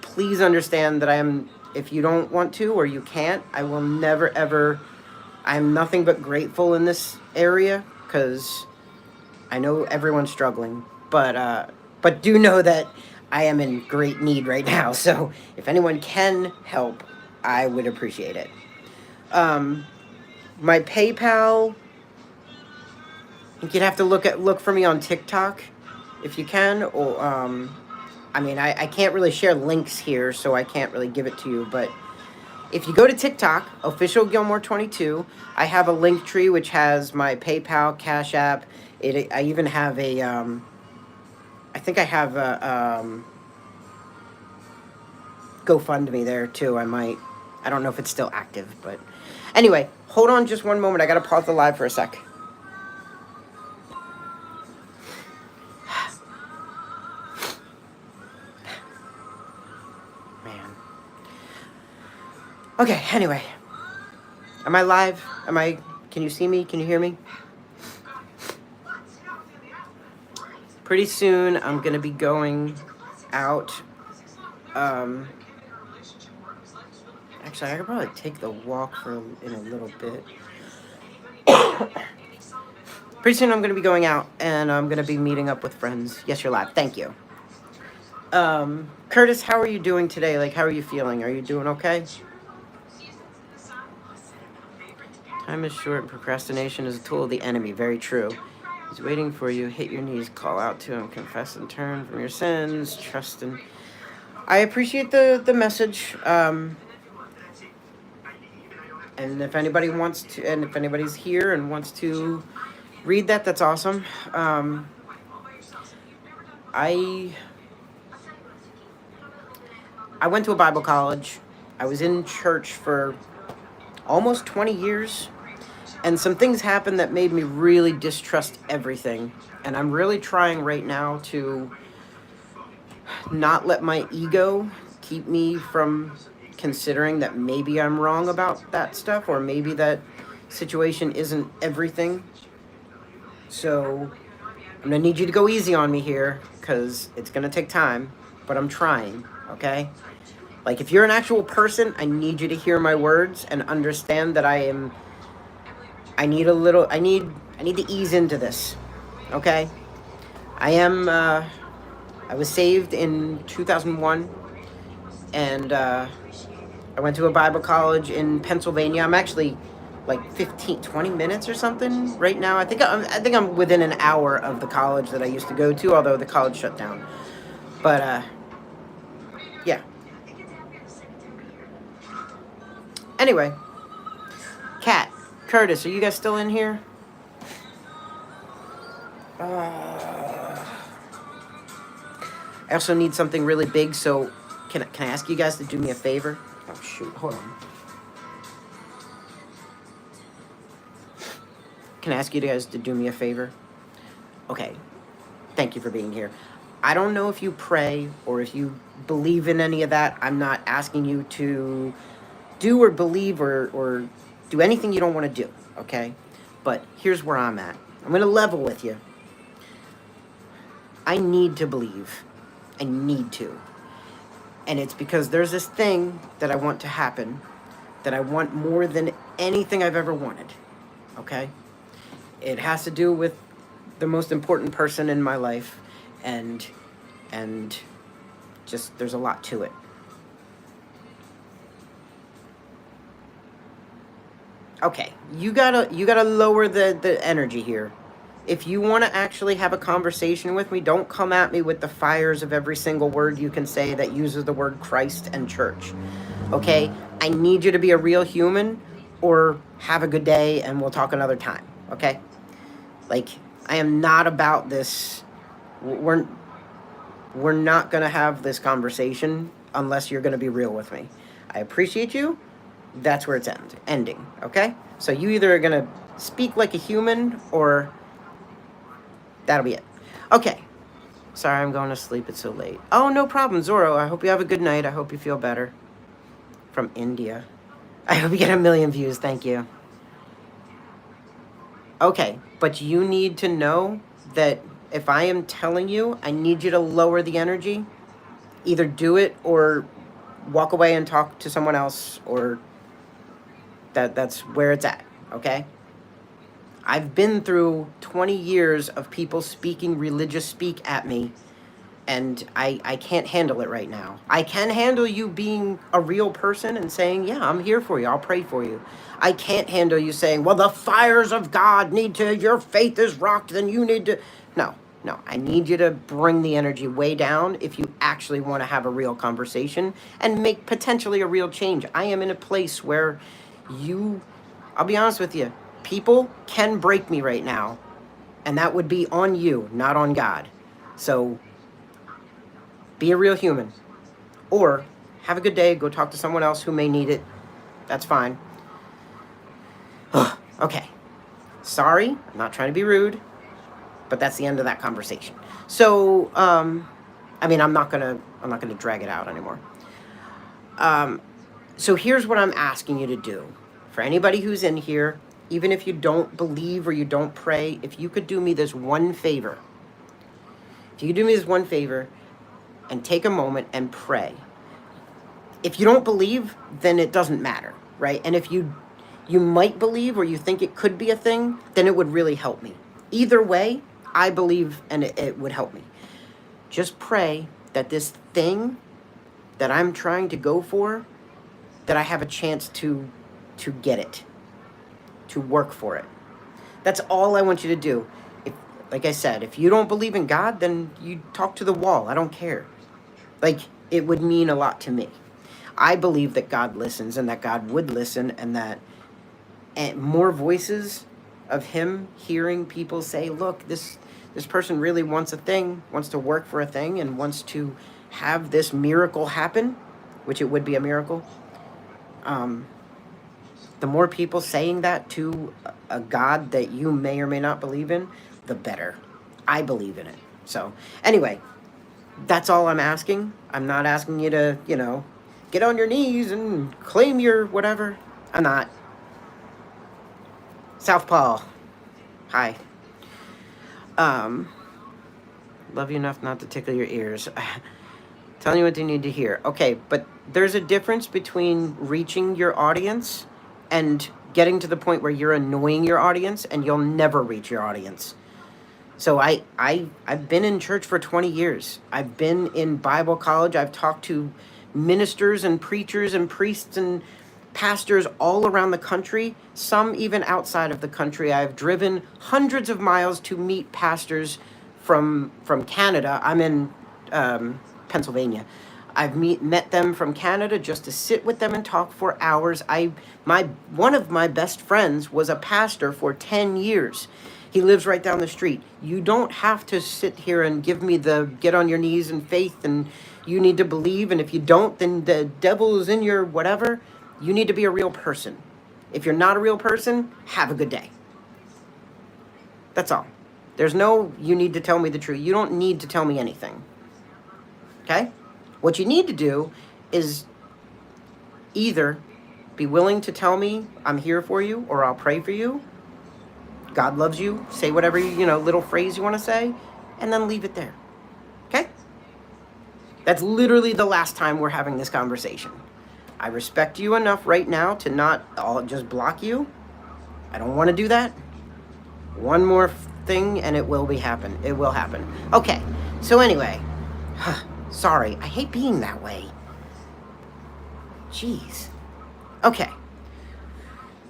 please understand that if you don't want to or you can't, I will never ever, I'm nothing but grateful in this area because I know everyone's struggling, but do know that I am in great need right now. So if anyone can help, I would appreciate it. My PayPal, you'd have to look for me on TikTok if you can, or I can't really share links here, so I can't really give it to you, but if you go to TikTok, officialgilmore22, I have a link tree which has my PayPal, Cash App. I even have I think I have a GoFundMe there too. I don't know if it's still active, but anyway, hold on just one moment. I gotta pause the live for a sec. Man. Okay, anyway. Am I live? Can you see me? Can you hear me? Pretty soon I'm gonna be going out. Actually, I could probably take the walk in a little bit. Pretty soon I'm gonna be going out and I'm gonna be meeting up with friends. Yes, you're live. Thank you. Curtis, how are you doing today? Like, how are you feeling? Are you doing okay? Time is short and procrastination is a tool of the enemy. Very true. He's waiting for you. Hit your knees, call out to him, confess and turn from your sins, trust in... I appreciate the message. And if anybody wants to, and if anybody's here and wants to read that. That's awesome. I went to a Bible college. I was in church for almost 20 years, and some things happened that made me really distrust everything. And I'm really trying right now to not let my ego keep me from considering that maybe I'm wrong about that stuff, or maybe that situation isn't everything. So I'm gonna need you to go easy on me here, because it's gonna take time, but I'm trying, okay? Like, if you're an actual person, I need you to hear my words and understand that I need a little, I need to ease into this, okay? I was saved in 2001, and I went to a Bible college in Pennsylvania. I'm actually like 15, 20 minutes or something right now. I think I'm within an hour of the college that I used to go to, although the college shut down. But yeah. Anyway, Kat, Curtis, are you guys still in here? I also need something really big, so can I ask you guys to do me a favor? Oh shoot, hold on. Can I ask you guys to do me a favor? Okay, thank you for being here. I don't know if you pray or if you believe in any of that. I'm not asking you to do or believe or do anything you don't want to do, okay? But here's where I'm at. I'm going to level with you. I need to believe. I need to. And it's because there's this thing that I want to happen that I want more than anything I've ever wanted, okay? It has to do with the most important person in my life, and just there's a lot to it. Okay, you gotta lower the energy here. If you want to actually have a conversation with me, don't come at me with the fires of every single word you can say that uses the word Christ and church. Okay? I need you to be a real human, or have a good day and we'll talk another time. Okay? Like, I am not about this. We're not going to have this conversation unless you're going to be real with me. I appreciate you. That's where it's ending, okay? So you either are going to speak like a human, or that'll be it. Okay. Sorry, I'm going to sleep. It's so late. Oh, no problem, Zorro. I hope you have a good night. I hope you feel better. From India. I hope you get 1 million views. Thank you. Okay, but you need to know that if I am telling you, I need you to lower the energy. Either do it or walk away and talk to someone else, or that's where it's at, okay? I've been through 20 years of people speaking religious speak at me, and I can't handle it right now. I can handle you being a real person and saying, yeah, I'm here for you, I'll pray for you. I can't handle you saying, well, the fires of God need to, your faith is rocked, then you need to. No, I need you to bring the energy way down if you actually want to have a real conversation and make potentially a real change. I am in a place where I'll be honest with you, people can break me right now, and that would be on you, not on God. So be a real human, or have a good day, go talk to someone else who may need it. That's fine. Okay. Sorry, I'm not trying to be rude, but that's the end of that conversation. So, I mean, I'm not gonna drag it out anymore. So here's what I'm asking you to do. For anybody who's in here, even if you don't believe or you don't pray, if you could do me this one favor. If you could do me this one favor and take a moment and pray. If you don't believe, then it doesn't matter, right? And if you might believe, or you think it could be a thing, then it would really help me. Either way, I believe, and it would help me. Just pray that this thing that I'm trying to go for, that I have a chance to get it, to work for it. That's all I want you to do. Like I said, if you don't believe in God, then you talk to the wall. I don't care. Like, it would mean a lot to me. I believe that God listens, and that God would listen, and that more voices of him hearing people say, look, this person really wants a thing, wants to work for a thing, and wants to have this miracle happen, which it would be a miracle. The more people saying that to a God that you may or may not believe in, the better. I believe in it. So anyway, that's all I'm asking. I'm not asking you to, get on your knees and claim your whatever. I'm not. Southpaw. Hi. Love you enough not to tickle your ears. Telling you what they need to hear. Okay, but there's a difference between reaching your audience and getting to the point where you're annoying your audience and you'll never reach your audience. So I've been in church for 20 years. I've been in Bible college. I've talked to ministers and preachers and priests and pastors all around the country, some even outside of the country. I've driven hundreds of miles to meet pastors from Canada. I'm in Pennsylvania. I've met them from Canada just to sit with them and talk for hours. One of my best friends was a pastor for 10 years. He lives right down the street. You don't have to sit here and give me the get on your knees in faith and you need to believe, and if you don't, then the devil is in your whatever. You need to be a real person. If you're not a real person, have a good day. That's all. There's no, you need to tell me the truth. You don't need to tell me anything. Okay? What you need to do is either be willing to tell me I'm here for you, or I'll pray for you. God loves you. Say whatever, little phrase you want to say, and then leave it there. Okay? That's literally the last time we're having this conversation. I respect you enough right now to not all just block you. I don't want to do that. One more thing and it will happen. It will happen. Okay. So anyway, sorry. I hate being that way. Jeez. Okay.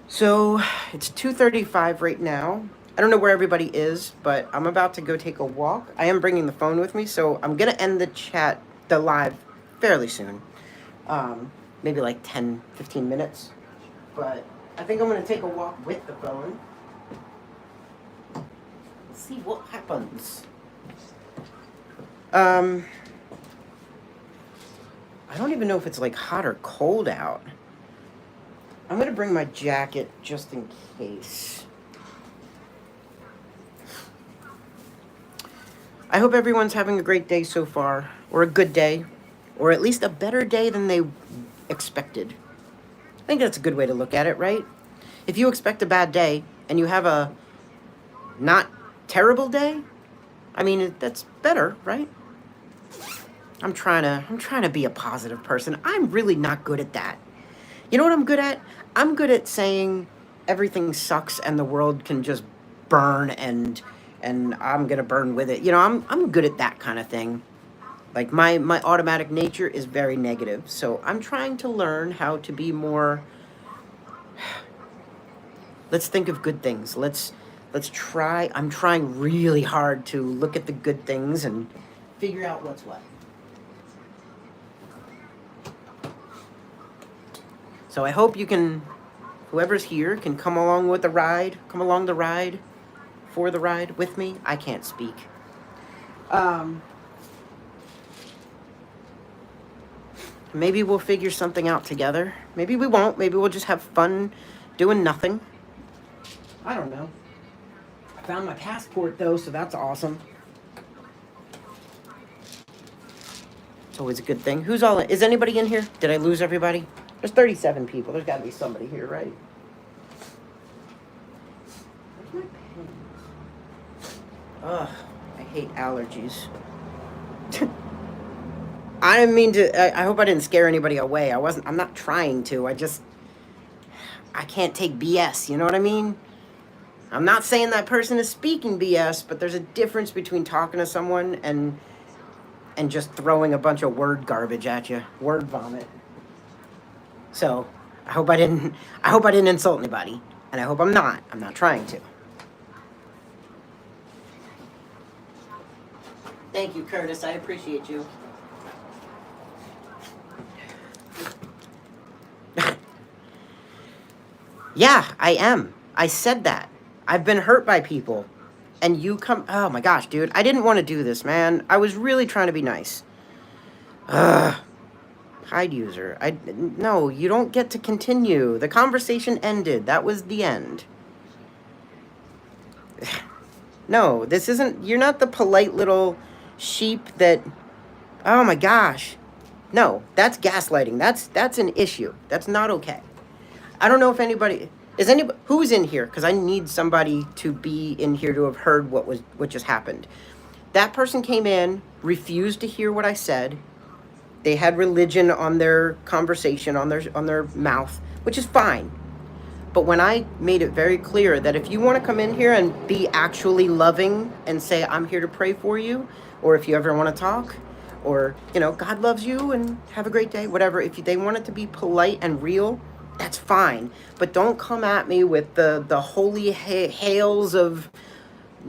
So it's 2:35 right now. I don't know where everybody is, but I'm about to go take a walk. I am bringing the phone with me, so I'm going to end the live fairly soon. Maybe like 10, 15 minutes. But I think I'm going to take a walk with the phone. Let's see what happens. I don't even know if it's like hot or cold out. I'm going to bring my jacket just in case. I hope everyone's having a great day so far, or a good day, or at least a better day than they expected. I think that's a good way to look at it, right? If you expect a bad day and you have a not terrible day, I mean, that's better, right? I'm trying to be a positive person. I'm really not good at that. You know what I'm good at? I'm good at saying everything sucks and the world can just burn and I'm gonna burn with it. I'm good at that kind of thing. Like my automatic nature is very negative, so I'm trying to learn how to be more. Let's think of good things. Let's try. I'm trying really hard to look at the good things and figure out what's what. So I hope you can, whoever's here, can come along the ride for the ride with me. I can't speak. Maybe we'll figure something out together. Maybe we won't. Maybe we'll just have fun doing nothing. I don't know. I found my passport though, so that's awesome. It's always a good thing. Who's all in? Is anybody in here? Did I lose everybody? There's 37 people. There's got to be somebody here, right? Where's my pens? Ugh, I hate allergies. I didn't mean to. I hope I didn't scare anybody away. I'm not trying to. I can't take BS. You know what I mean? I'm not saying that person is speaking BS, but there's a difference between talking to someone and just throwing a bunch of word garbage at you. Word vomit. So, I hope I didn't insult anybody. And I hope I'm not. I'm not trying to. Thank you, Curtis. I appreciate you. Yeah, I am. I said that. I've been hurt by people. And you come, oh my gosh, dude, I didn't want to do this, man. I was really trying to be nice. Ugh. Hide user. No, you don't get to continue. The conversation ended. That was the end. No, this isn't, you're not the polite little sheep that, oh my gosh. No, that's gaslighting. That's an issue. That's not okay. I don't know if anybody, is anybody, who's in here? Because I need somebody to be in here to have heard what just happened. That person came in, refused to hear what I said. They had religion on their conversation, on their mouth, which is fine. But when I made it very clear that if you want to come in here and be actually loving and say, I'm here to pray for you, or if you ever want to talk, or, you know, God loves you and have a great day, whatever. If they want it to be polite and real, that's fine. But don't come at me with the holy hails of,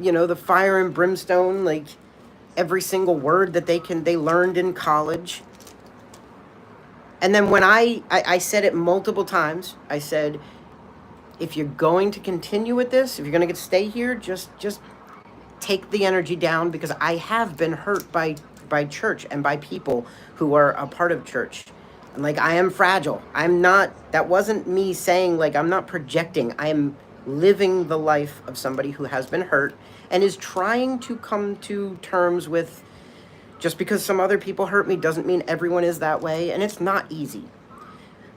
you know, the fire and brimstone, like every single word that they learned in college. And then when I said it multiple times, I said, if you're going to continue with this, if you're going to stay here, just take the energy down, because I have been hurt by church and by people who are a part of church. And like, I am fragile. I'm not, that wasn't me saying, like, I'm not projecting. I am living the life of somebody who has been hurt and is trying to come to terms with, just because some other people hurt me doesn't mean everyone is that way, and it's not easy.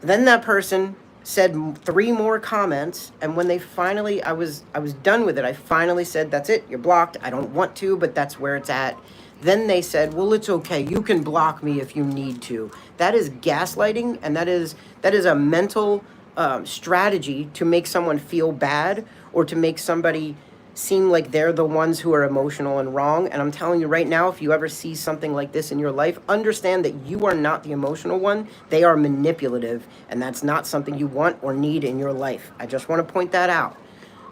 Then that person said 3 more comments, and when they finally, I was done with it. I finally said, that's it, you're blocked. I don't want to, but that's where it's at. Then they said, well, it's okay, you can block me if you need to. That is gaslighting, and that is a mental strategy to make someone feel bad, or to make somebody seem like they're the ones who are emotional and wrong. And I'm telling you right now, if you ever see something like this in your life, understand that you are not the emotional one. They are manipulative, and that's not something you want or need in your life. I just want to point that out.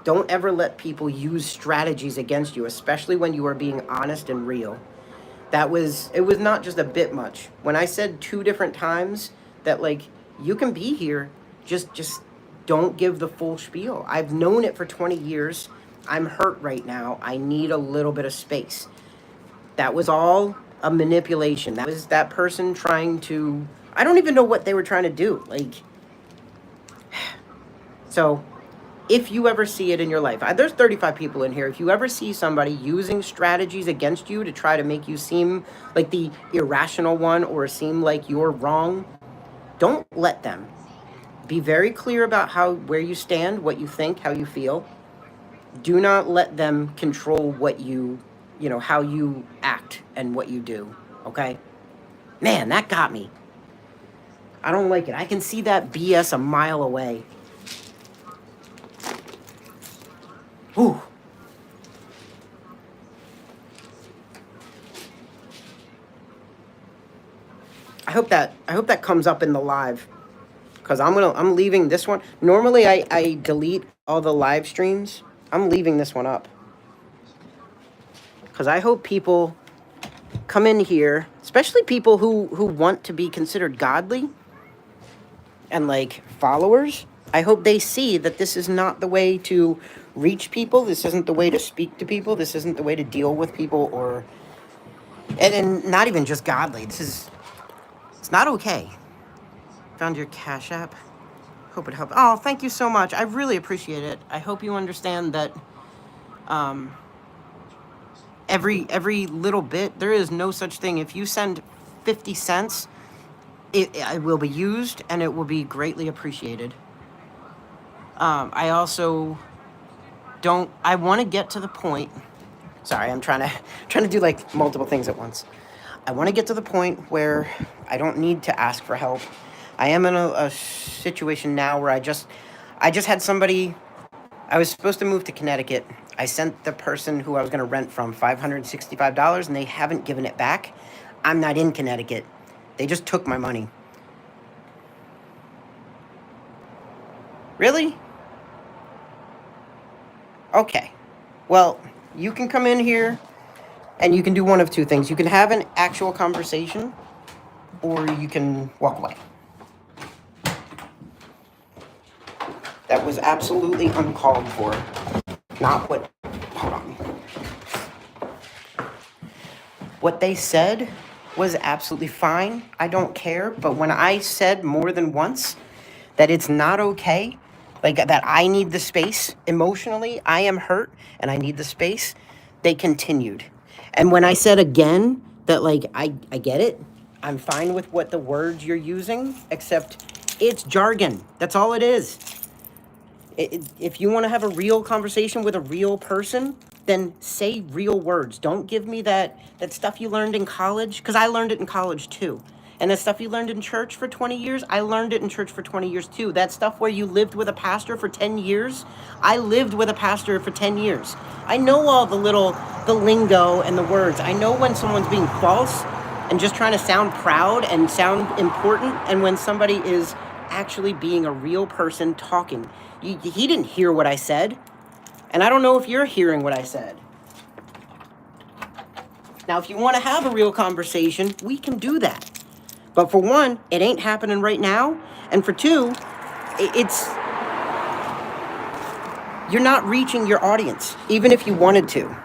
Don't ever let people use strategies against you, especially when you are being honest and real. It was not just a bit much. When I said 2 different times that, like, you can be here, just don't give the full spiel. I've known it for 20 years. I'm hurt right now. I need a little bit of space. That was all a manipulation. That was that person trying to, I don't even know what they were trying to do. Like, so if you ever see it in your life, there's 35 people in here. If you ever see somebody using strategies against you to try to make you seem like the irrational one, or seem like you're wrong, don't let them. Be very clear about where you stand, what you think, how you feel. Do not let them control what you know, how you act and what you do, okay? Man, that got me. I don't like it. I can see that BS a mile away. Whew. I hope that comes up in the live, because I'm leaving this one. Normally I delete all the live streams. I'm leaving this one up, because I hope people come in here, especially people who want to be considered godly and like followers. I hope they see that this is not the way to reach people. This isn't the way to speak to people. This isn't the way to deal with people, or and not even just godly. It's not okay. Found your Cash App. Hope it helped. Oh, thank you so much. I really appreciate it. I hope you understand that every little bit, there is no such thing. If you send 50 cents, it will be used, and it will be greatly appreciated. I also I want to get to the point. Sorry, I'm trying to do like multiple things at once. I want to get to the point where I don't need to ask for help. I am in a situation now where I just had somebody. I was supposed to move to Connecticut. I sent the person who I was going to rent from $565, and they haven't given it back. I'm not in Connecticut. They just took my money. Really? Okay. Well, you can come in here, and you can do one of 2 things. You can have an actual conversation, or you can walk away. That was absolutely uncalled for. Not what, hold on. What they said was absolutely fine. I don't care. But when I said more than once that it's not okay, like that I need the space emotionally, I am hurt and I need the space, they continued. And when I said again that, like, I get it, I'm fine with what the words you're using, except it's jargon. That's all it is. If you want to have a real conversation with a real person, then say real words. Don't give me that stuff you learned in college, because I learned it in college too. And the stuff you learned in church for 20 years, I learned it in church for 20 years too. That stuff where you lived with a pastor for 10 years, I lived with a pastor for 10 years. I know all the lingo and the words. I know when someone's being false and just trying to sound proud and sound important, and when somebody is actually being a real person talking. He didn't hear what I said, and I don't know if you're hearing what I said. Now, if you want to have a real conversation, we can do that. But for one, it ain't happening right now, and for two, you're not reaching your audience, even if you wanted to.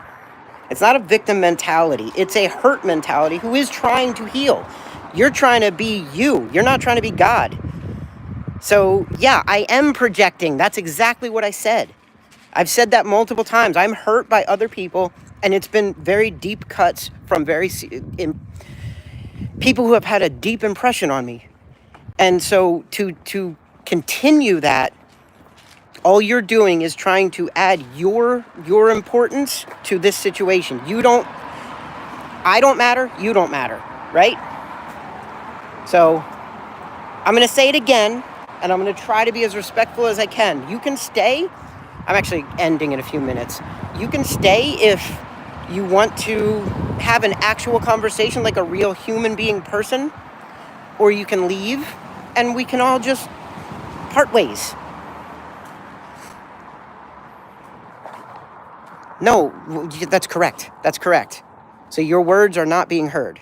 It's not a victim mentality. It's a hurt mentality who is trying to heal. You're trying to be you. You're not trying to be God. So, yeah, I am projecting. That's exactly what I said. I've said that multiple times. I'm hurt by other people, and it's been very deep cuts from people who have had a deep impression on me. And so to continue that, all you're doing is trying to add your importance to this situation. I don't matter, you don't matter, right? So I'm going to say it again, and I'm going to try to be as respectful as I can. You can stay. I'm actually ending in a few minutes. You can stay if you want to have an actual conversation like a real human being person, or you can leave and we can all just part ways. No, that's correct. That's correct. So your words are not being heard.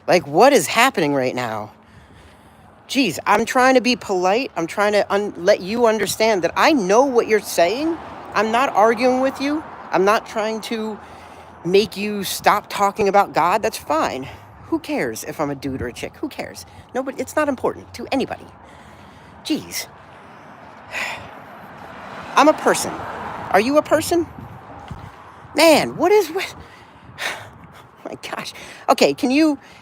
Like, what is happening right now? Geez, I'm trying to be polite. I'm trying to let you understand that I know what you're saying. I'm not arguing with you. I'm not trying to make you stop talking about God. That's fine. Who cares if I'm a dude or a chick? Who cares? Nobody. It's not important to anybody. Geez. I'm a person. Are you a person? Man, what? My gosh. Okay,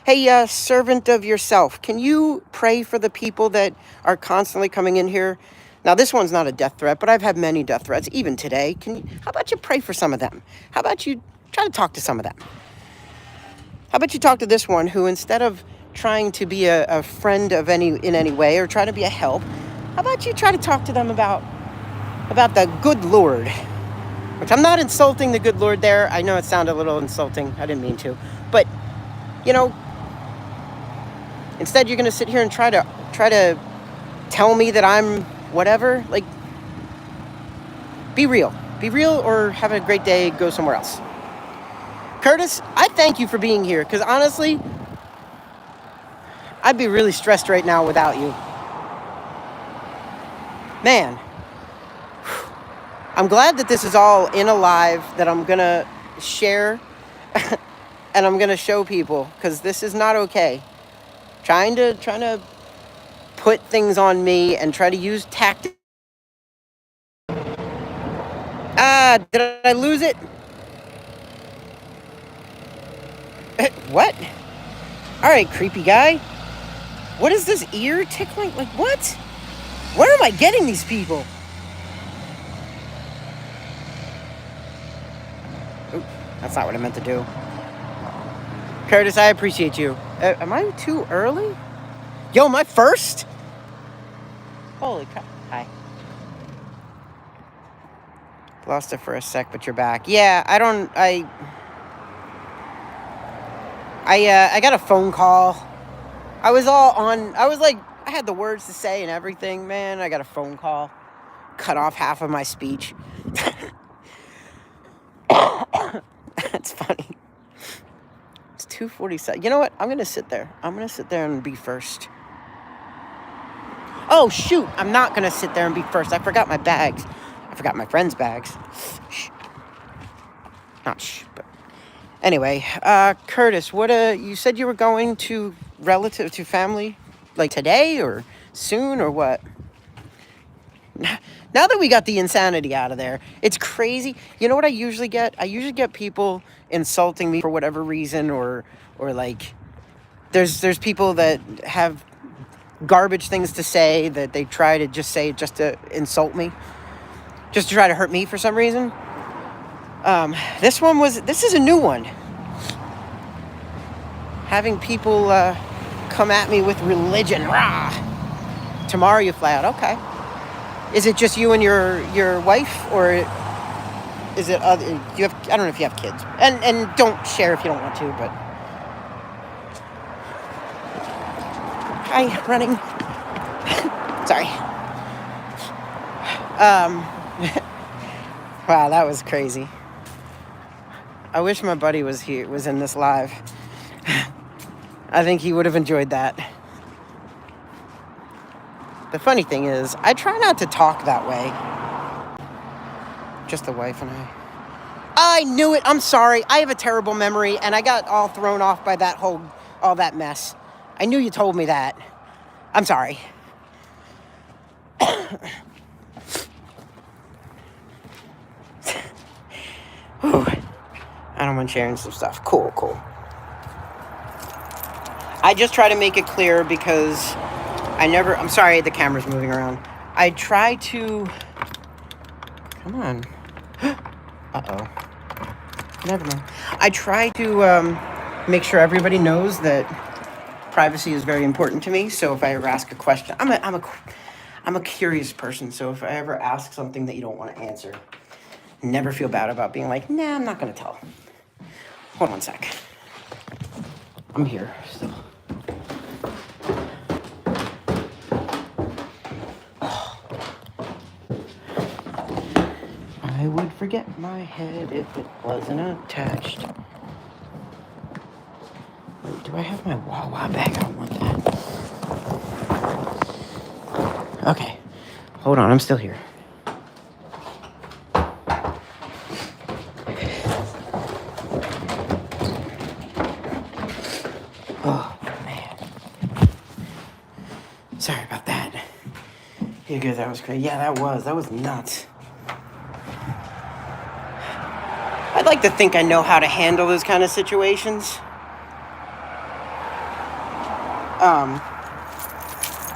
hey, servant of yourself, can you pray for the people that are constantly coming in here? Now, this one's not a death threat, but I've had many death threats, even today. How about you pray for some of them? How about you try to talk to some of them? How about you talk to this one who, instead of trying to be a friend in any way, or try to be a help, how about you try to talk to them about the good Lord? Which, I'm not insulting the good Lord there. I know it sounded a little insulting. I didn't mean to. But, instead you're going to sit here and try to tell me that I'm whatever. Like, be real. Be real, or have a great day. Go somewhere else. Curtis, I thank you for being here, because honestly, I'd be really stressed right now without you. Man. I'm glad that this is all in a live that I'm going to share and I'm going to show people, because this is not okay. Trying to put things on me and try to use tactics. Did I lose it? What? All right, creepy guy. What is this ear tickling? Like, what? Where am I getting these people? Ooh, that's not what I meant to do. Curtis, I appreciate you. Am I too early? Yo, am I first? Holy crap. Hi. Lost it for a sec, but you're back. Yeah, I got a phone call. I was like, I had the words to say and everything, man. I got a phone call. Cut off half of my speech. That's funny. It's 2:47. You know what? I'm going to sit there. I'm going to sit there and be first. Oh, shoot. I'm not going to sit there and be first. I forgot my bags. I forgot my friend's bags. Shh. Not shh, but anyway. Curtis, what? You said you were going to relative to family, like today or soon or what? Now that we got the insanity out of there, it's crazy. You know what I usually get? I usually get people insulting me for whatever reason, or like there's people that have garbage things to say that they try to just say just to insult me, just to try to hurt me for some reason. This is a new one. Having people come at me with religion. Rah! Tomorrow you fly out. Okay. Is it just you and your wife, or is it other? You have? I don't know if you have kids, and don't share if you don't want to. But hi, running. Sorry. Wow, that was crazy. I wish my buddy was in this live. I think he would have enjoyed that. The funny thing is, I try not to talk that way. Just the wife and I. I knew it. I'm sorry. I have a terrible memory, and I got all thrown off by all that mess. I knew you told me that. I'm sorry. I don't mind sharing some stuff. Cool. I just try to make it clear because I'm sorry, the camera's moving around. I try to... Come on. Uh-oh. Never mind. I try to make sure everybody knows that privacy is very important to me. So if I ever ask a question... I'm a curious person, so if I ever ask something that you don't want to answer, never feel bad about being like, nah, I'm not going to tell. Hold on a sec. I'm here still. I would forget my head if it wasn't attached. Wait, do I have my Wawa bag? I don't want that. Okay. Hold on, I'm still here. Oh, man. Sorry about that. You good? That was crazy. Yeah, that was nuts. I'd like to think I know how to handle those kind of situations.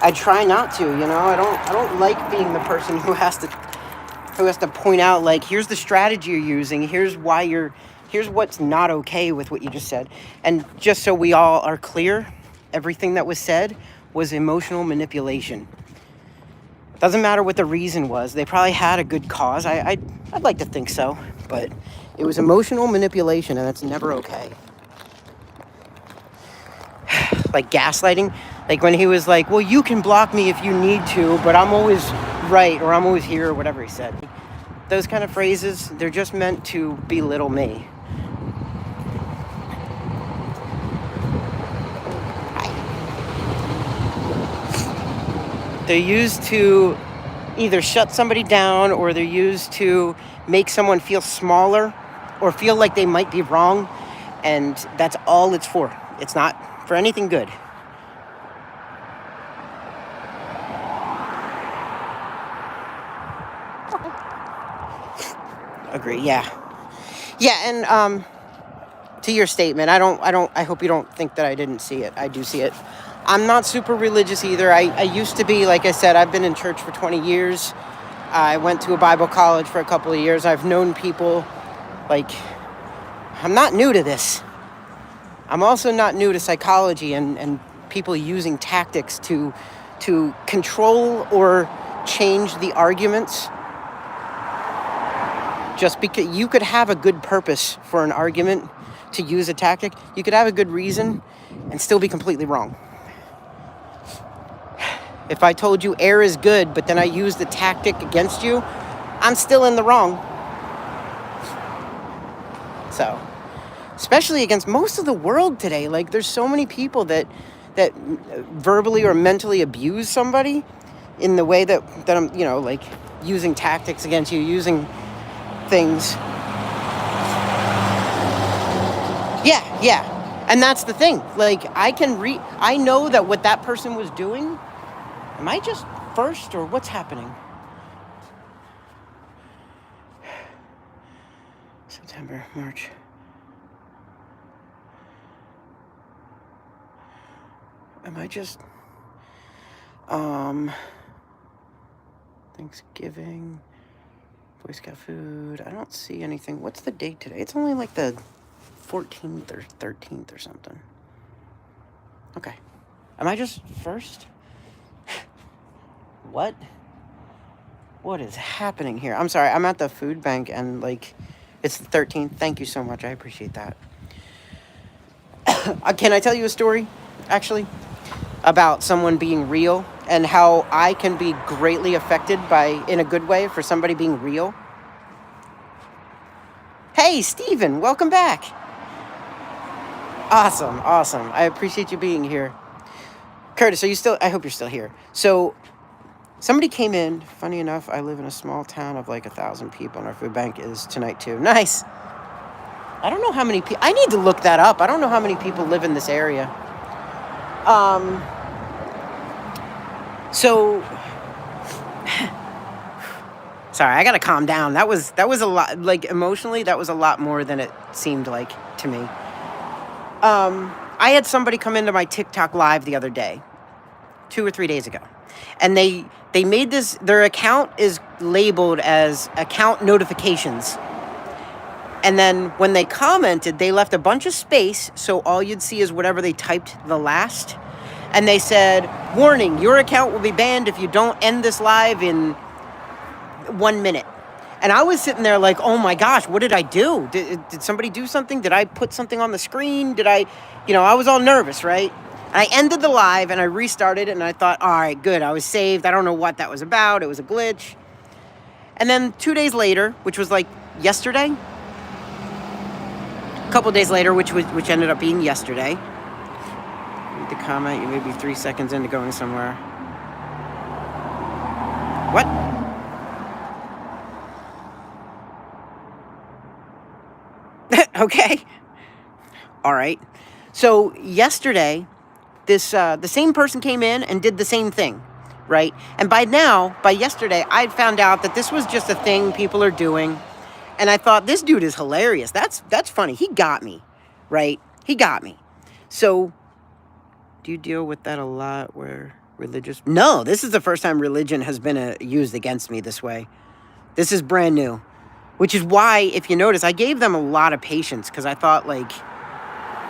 I try not to, you know. I don't like being the person who has to point out, like, here's the strategy you're using, here's what's not okay with what you just said. And just so we all are clear, everything that was said was emotional manipulation. Doesn't matter what the reason was. They probably had a good cause. I'd like to think so, but it was emotional manipulation, and that's never okay. Like gaslighting, like when he was like, well, you can block me if you need to, but I'm always right, or I'm always here, or whatever he said. Those kind of phrases, they're just meant to belittle me. They're used to either shut somebody down, or they're used to make someone feel smaller or feel like they might be wrong, and that's all it's for. It's not for anything good. Agree, yeah. Yeah, and to your statement, I hope you don't think that I didn't see it. I do see it. I'm not super religious either. I used to be, like I said, I've been in church for 20 years. I went to a Bible college for a couple of years. I've known people, like, I'm not new to this. I'm also not new to psychology and people using tactics to control or change the arguments. Just because you could have a good purpose for an argument to use a tactic, you could have a good reason and still be completely wrong. If I told you air is good, but then I used the tactic against you, I'm still in the wrong. So, especially against most of the world today, like there's so many people that verbally or mentally abuse somebody in the way that I'm, you know, like using tactics against you, using things. Yeah. And that's the thing. Like, I know that what that person was doing, am I just first or what's happening? September, March. Am I just, Thanksgiving, Boy Scout food. I don't see anything. What's the date today? It's only like the 14th or 13th or something. Okay. Am I just first? What is happening here? I'm sorry. I'm at the food bank and like it's the 13th. Thank you so much. I appreciate that. Can I tell you a story actually about someone being real and how I can be greatly affected by, in a good way, for somebody being real? Hey, Steven, welcome back. Awesome. I appreciate you being here. Curtis, I hope you're still here. So, somebody came in. Funny enough, I live in a small town of like 1,000 people, and our food bank is tonight too. Nice. I don't know how many people. I need to look that up. I don't know how many people live in this area. So, sorry, I gotta calm down. That was a lot. Like, emotionally, that was a lot more than it seemed like to me. I had somebody come into my TikTok live the other day, 2 or 3 days ago, and they made this. Their account is labeled as account notifications. And then when they commented, they left a bunch of space, so all you'd see is whatever they typed the last. And they said, warning, your account will be banned if you don't end this live in 1 minute. And I was sitting there like, oh my gosh, what did I do? Did somebody do something? Did I put something on the screen? I was all nervous, right? And I ended the live and I restarted it and I thought, all right, good, I was saved. I don't know what that was about. It was a glitch. And then 2 days later, which was like yesterday, a couple days later, which ended up being yesterday. Read the comment. You may be 3 seconds into going somewhere. What? Okay. All right. So yesterday, the same person came in and did the same thing, right? And by yesterday, I'd found out that this was just a thing people are doing. And I thought, this dude is hilarious. That's funny. He got me, right? He got me. So, do you deal with that a lot where religious... No, this is the first time religion has been used against me this way. This is brand new. Which is why, if you notice, I gave them a lot of patience because I thought, like,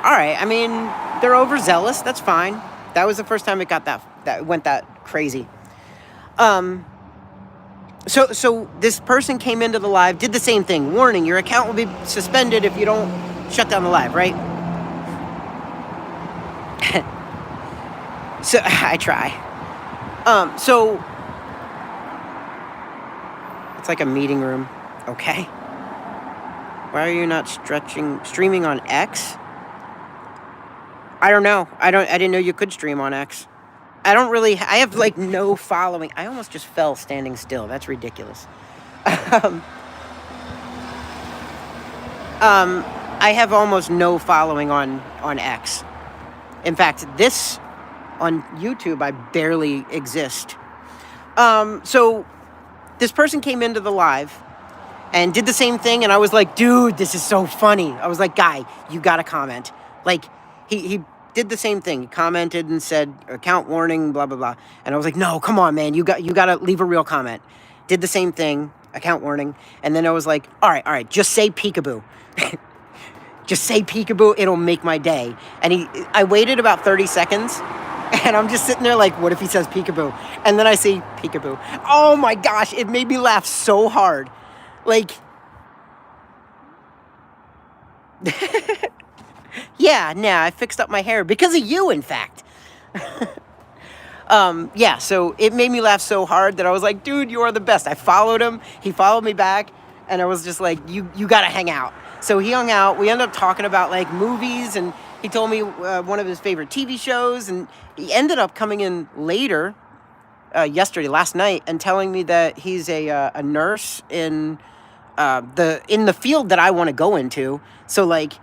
all right, I mean, they're overzealous. That's fine. That was the first time it got that went that crazy. So this person came into the live, did the same thing. Warning, your account will be suspended if you don't shut down the live, right? So I try. So it's like a meeting room. Okay. Why are you not streaming on X? I don't know. I didn't know you could stream on X. I have like no following. I almost just fell standing still. That's ridiculous. I have almost no following on X. In fact, on YouTube, I barely exist. So this person came into the live and did the same thing, and I was like, dude, this is so funny. I was like, guy, you gotta comment. Like, he did the same thing. He commented and said, account warning, blah, blah, blah. And I was like, no, come on, man, you gotta leave a real comment. Did the same thing, account warning. And then I was like, all right, just say peekaboo. Just say peekaboo, it'll make my day. And I waited about 30 seconds, and I'm just sitting there like, what if he says peekaboo? And then I say peekaboo. Oh my gosh, it made me laugh so hard. Like, yeah, I fixed up my hair because of you, in fact. Yeah, so it made me laugh so hard that I was like, dude, you are the best. I followed him. He followed me back, and I was just like, you gotta hang out. So he hung out. We ended up talking about, like, movies, and he told me one of his favorite TV shows, and he ended up coming in later yesterday, last night, and telling me that he's a nurse in the field that I want to go into. So like,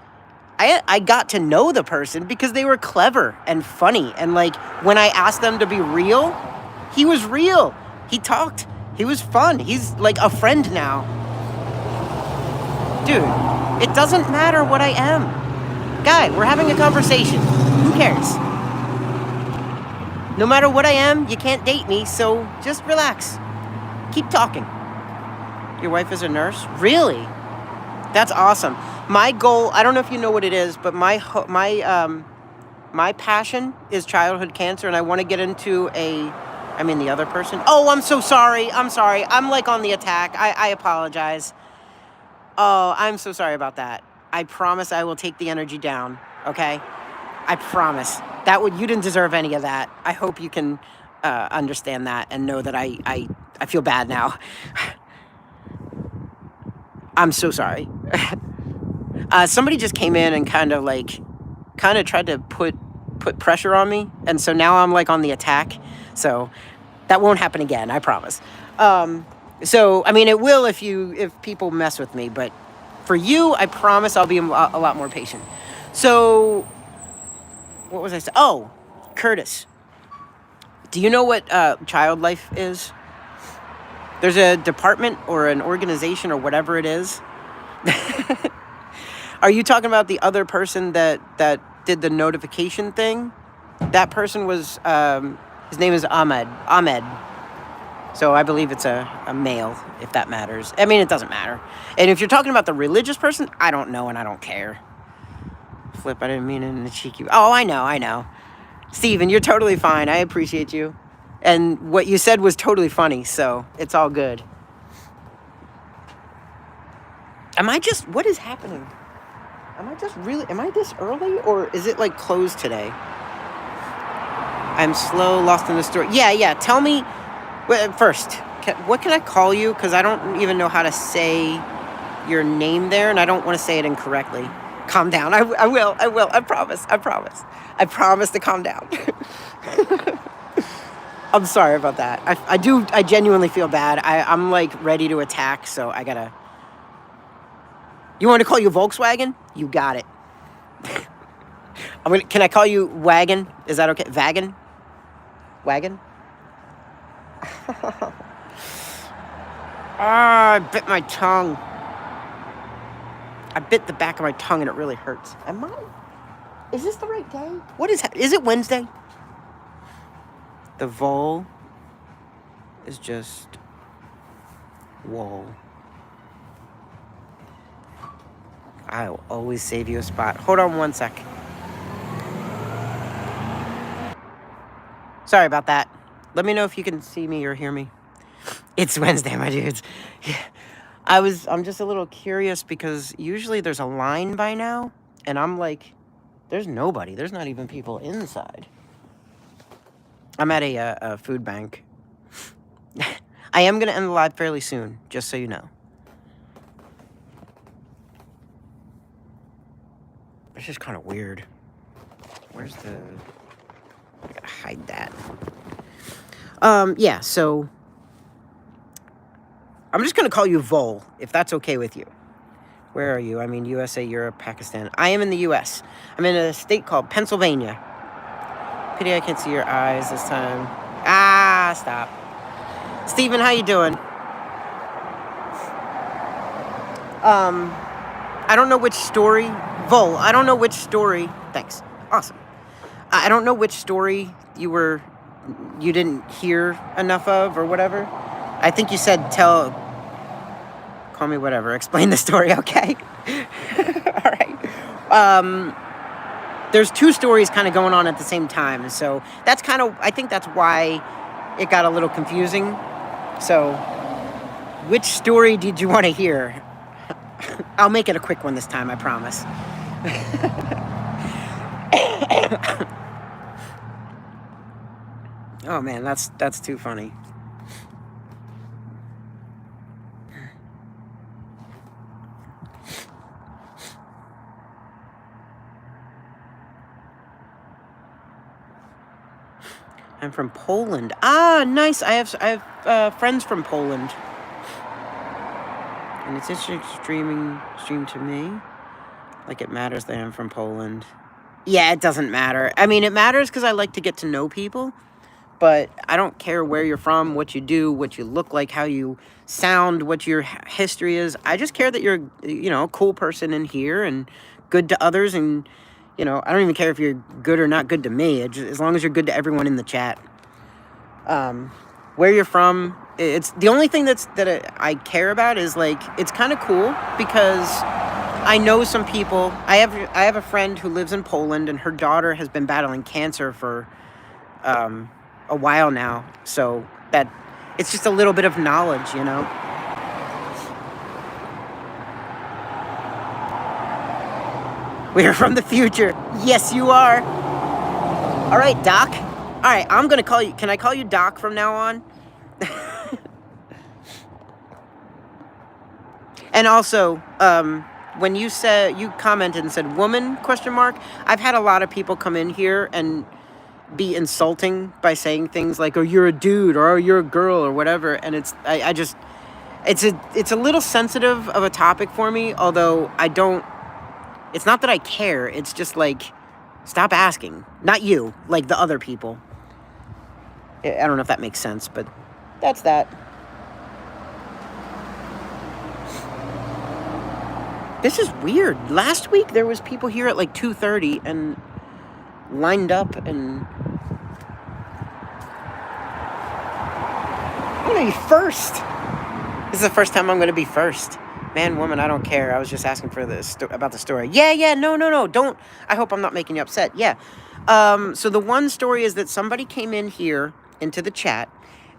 I got to know the person because they were clever and funny, and like when I asked them to be real, he was real. He talked. He was fun. He's like a friend now. Dude, it doesn't matter what I am. Guy, we're having a conversation. Who cares? No matter what I am, you can't date me, so just relax. Keep talking. Your wife is a nurse? Really? That's awesome. My goal, I don't know if you know what it is, but my passion is childhood cancer, and I want to get into the other person. Oh, I'm so sorry. I'm sorry. I'm like on the attack. I apologize. Oh, I'm so sorry about that. I promise I will take the energy down, okay? I promise. You didn't deserve any of that. I hope you can understand that and know that I feel bad now. I'm so sorry. Somebody just came in and kind of tried to put pressure on me, and so now I'm like on the attack. So that won't happen again, I promise. So I mean, it will if people mess with me, but for you, I promise I'll be a lot more patient. So what was I saying? Oh, Curtis, do you know what child life is? There's a department or an organization or whatever it is. Are you talking about the other person that did the notification thing? That person was, his name is Ahmed. So I believe it's a male, if that matters. I mean, it doesn't matter. And if you're talking about the religious person, I don't know and I don't care. Flip, I didn't mean it in the cheeky. Oh, I know. Steven, you're totally fine. I appreciate you. And what you said was totally funny, so it's all good. What is happening? Am I this early, or is it like closed today? I'm slow, lost in the story. Yeah, tell me, first, what can I call you? Because I don't even know how to say your name there, and I don't want to say it incorrectly. Calm down. I will. I promise. I promise to calm down. I'm sorry about that. I genuinely feel bad. I'm like ready to attack, so I gotta... You want me to call you Volkswagen? You got it. Can I call you Wagon? Is that okay? Wagon? I bit my tongue. I bit the back of my tongue and it really hurts. Is this the right day? Is it Wednesday? The vol is just wool. I'll always save you a spot. Hold on one sec. Sorry about that. Let me know if you can see me or hear me. It's Wednesday, my dudes. Yeah. I'm just a little curious because usually there's a line by now, and I'm like, there's nobody. There's not even people inside. I'm at a food bank. I am going to end the live fairly soon, just so you know. It's just kind of weird. Where's the... I gotta hide that. Yeah, so... I'm just gonna call you Vol, if that's okay with you. Where are you? I mean, USA, Europe, Pakistan. I am in the US. I'm in a state called Pennsylvania. Pity I can't see your eyes this time. Ah, stop. Steven, how you doing? I don't know which story... Vol, I don't know which story... Thanks. Awesome. I don't know which story you didn't hear enough of or whatever. I think you said call me whatever. Explain the story, okay? All right. There's two stories kind of going on at the same time. So that's I think that's why it got a little confusing. So which story did you want to hear? I'll make it a quick one this time, I promise. Oh man, that's too funny. I'm from Poland. Ah, nice. I have friends from Poland. And it's just stream to me. Like it matters that I'm from Poland. Yeah, it doesn't matter. I mean, it matters because I like to get to know people. But I don't care where you're from, what you do, what you look like, how you sound, what your history is. I just care that you're, a cool person in here and good to others. And, I don't even care if you're good or not good to me. As long as you're good to everyone in the chat. Where you're from, it's the only thing that I care about is, like, it's kind of cool because I know some people. I have a friend who lives in Poland, and her daughter has been battling cancer for a while now, so that it's just a little bit of knowledge, We're from the future. Yes, you are. All right, Doc. All right, I'm gonna call you. Can I call you Doc from now on? And also, when you commented and said "woman?" ? I've had a lot of people come in here and be insulting by saying things like, "Oh, you're a dude," or "Oh, you're a girl," or whatever. And it's a little sensitive of a topic for me. Although I don't. It's not that I care. It's just like, stop asking. Not you, like the other people. I don't know if that makes sense, but that's that. This is weird. Last week there was people here at like 2:30 and lined up, and I'm gonna be first. This is the first time I'm gonna be first. Man, woman, I don't care. I was just asking for about the story. Yeah, no, don't. I hope I'm not making you upset. Yeah. So the one story is that somebody came in here into the chat,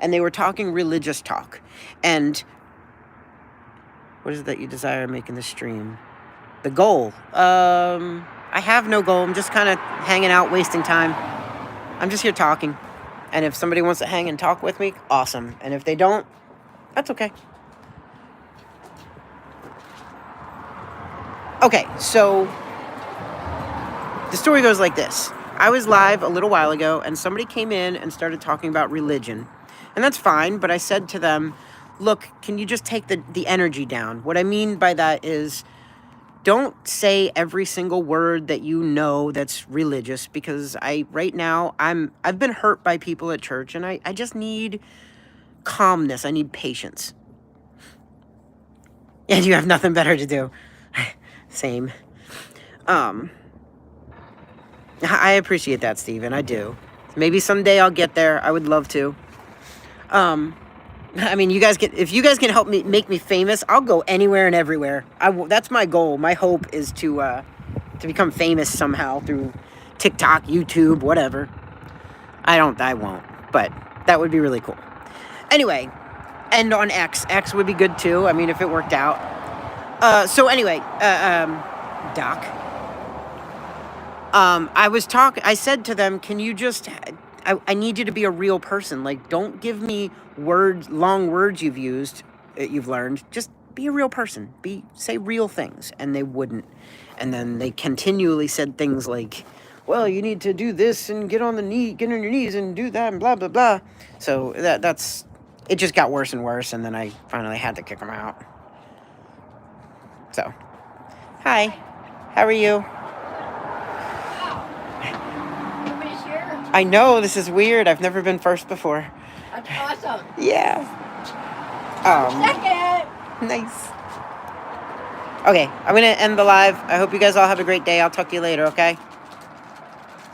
and they were talking religious talk. And what is it that you desire making the stream? The goal. I have no goal. I'm just kind of hanging out, wasting time. I'm just here talking. And if somebody wants to hang and talk with me, awesome. And if they don't, that's okay. Okay, so the story goes like this. I was live a little while ago, and somebody came in and started talking about religion. And that's fine, but I said to them, look, can you just take the energy down? What I mean by that is, don't say every single word that you know that's religious, because right now I've been hurt by people at church, and I just need calmness. I need patience. And you have nothing better to do. Same. I appreciate that, Steven. I do. Maybe someday I'll get there. I would love to. I mean, if you guys can help me make me famous, I'll go anywhere and everywhere. That's my goal. My hope is to become famous somehow through TikTok, YouTube, whatever. I won't, but that would be really cool. Anyway, and on X. X would be good too. I mean, if it worked out. So anyway, Doc. I said to them, can you just, I need you to be a real person. Like, don't give me long words you've learned. Just be a real person. Say real things. And they wouldn't. And then they continually said things like, well, you need to do this and get on your knees and do that and blah, blah, blah. So it just got worse and worse. And then I finally had to kick them out. So, hi, how are you? I know, this is weird. I've never been first before. That's awesome. Yeah. Second. Nice. Okay, I'm going to end the live. I hope you guys all have a great day. I'll talk to you later, okay?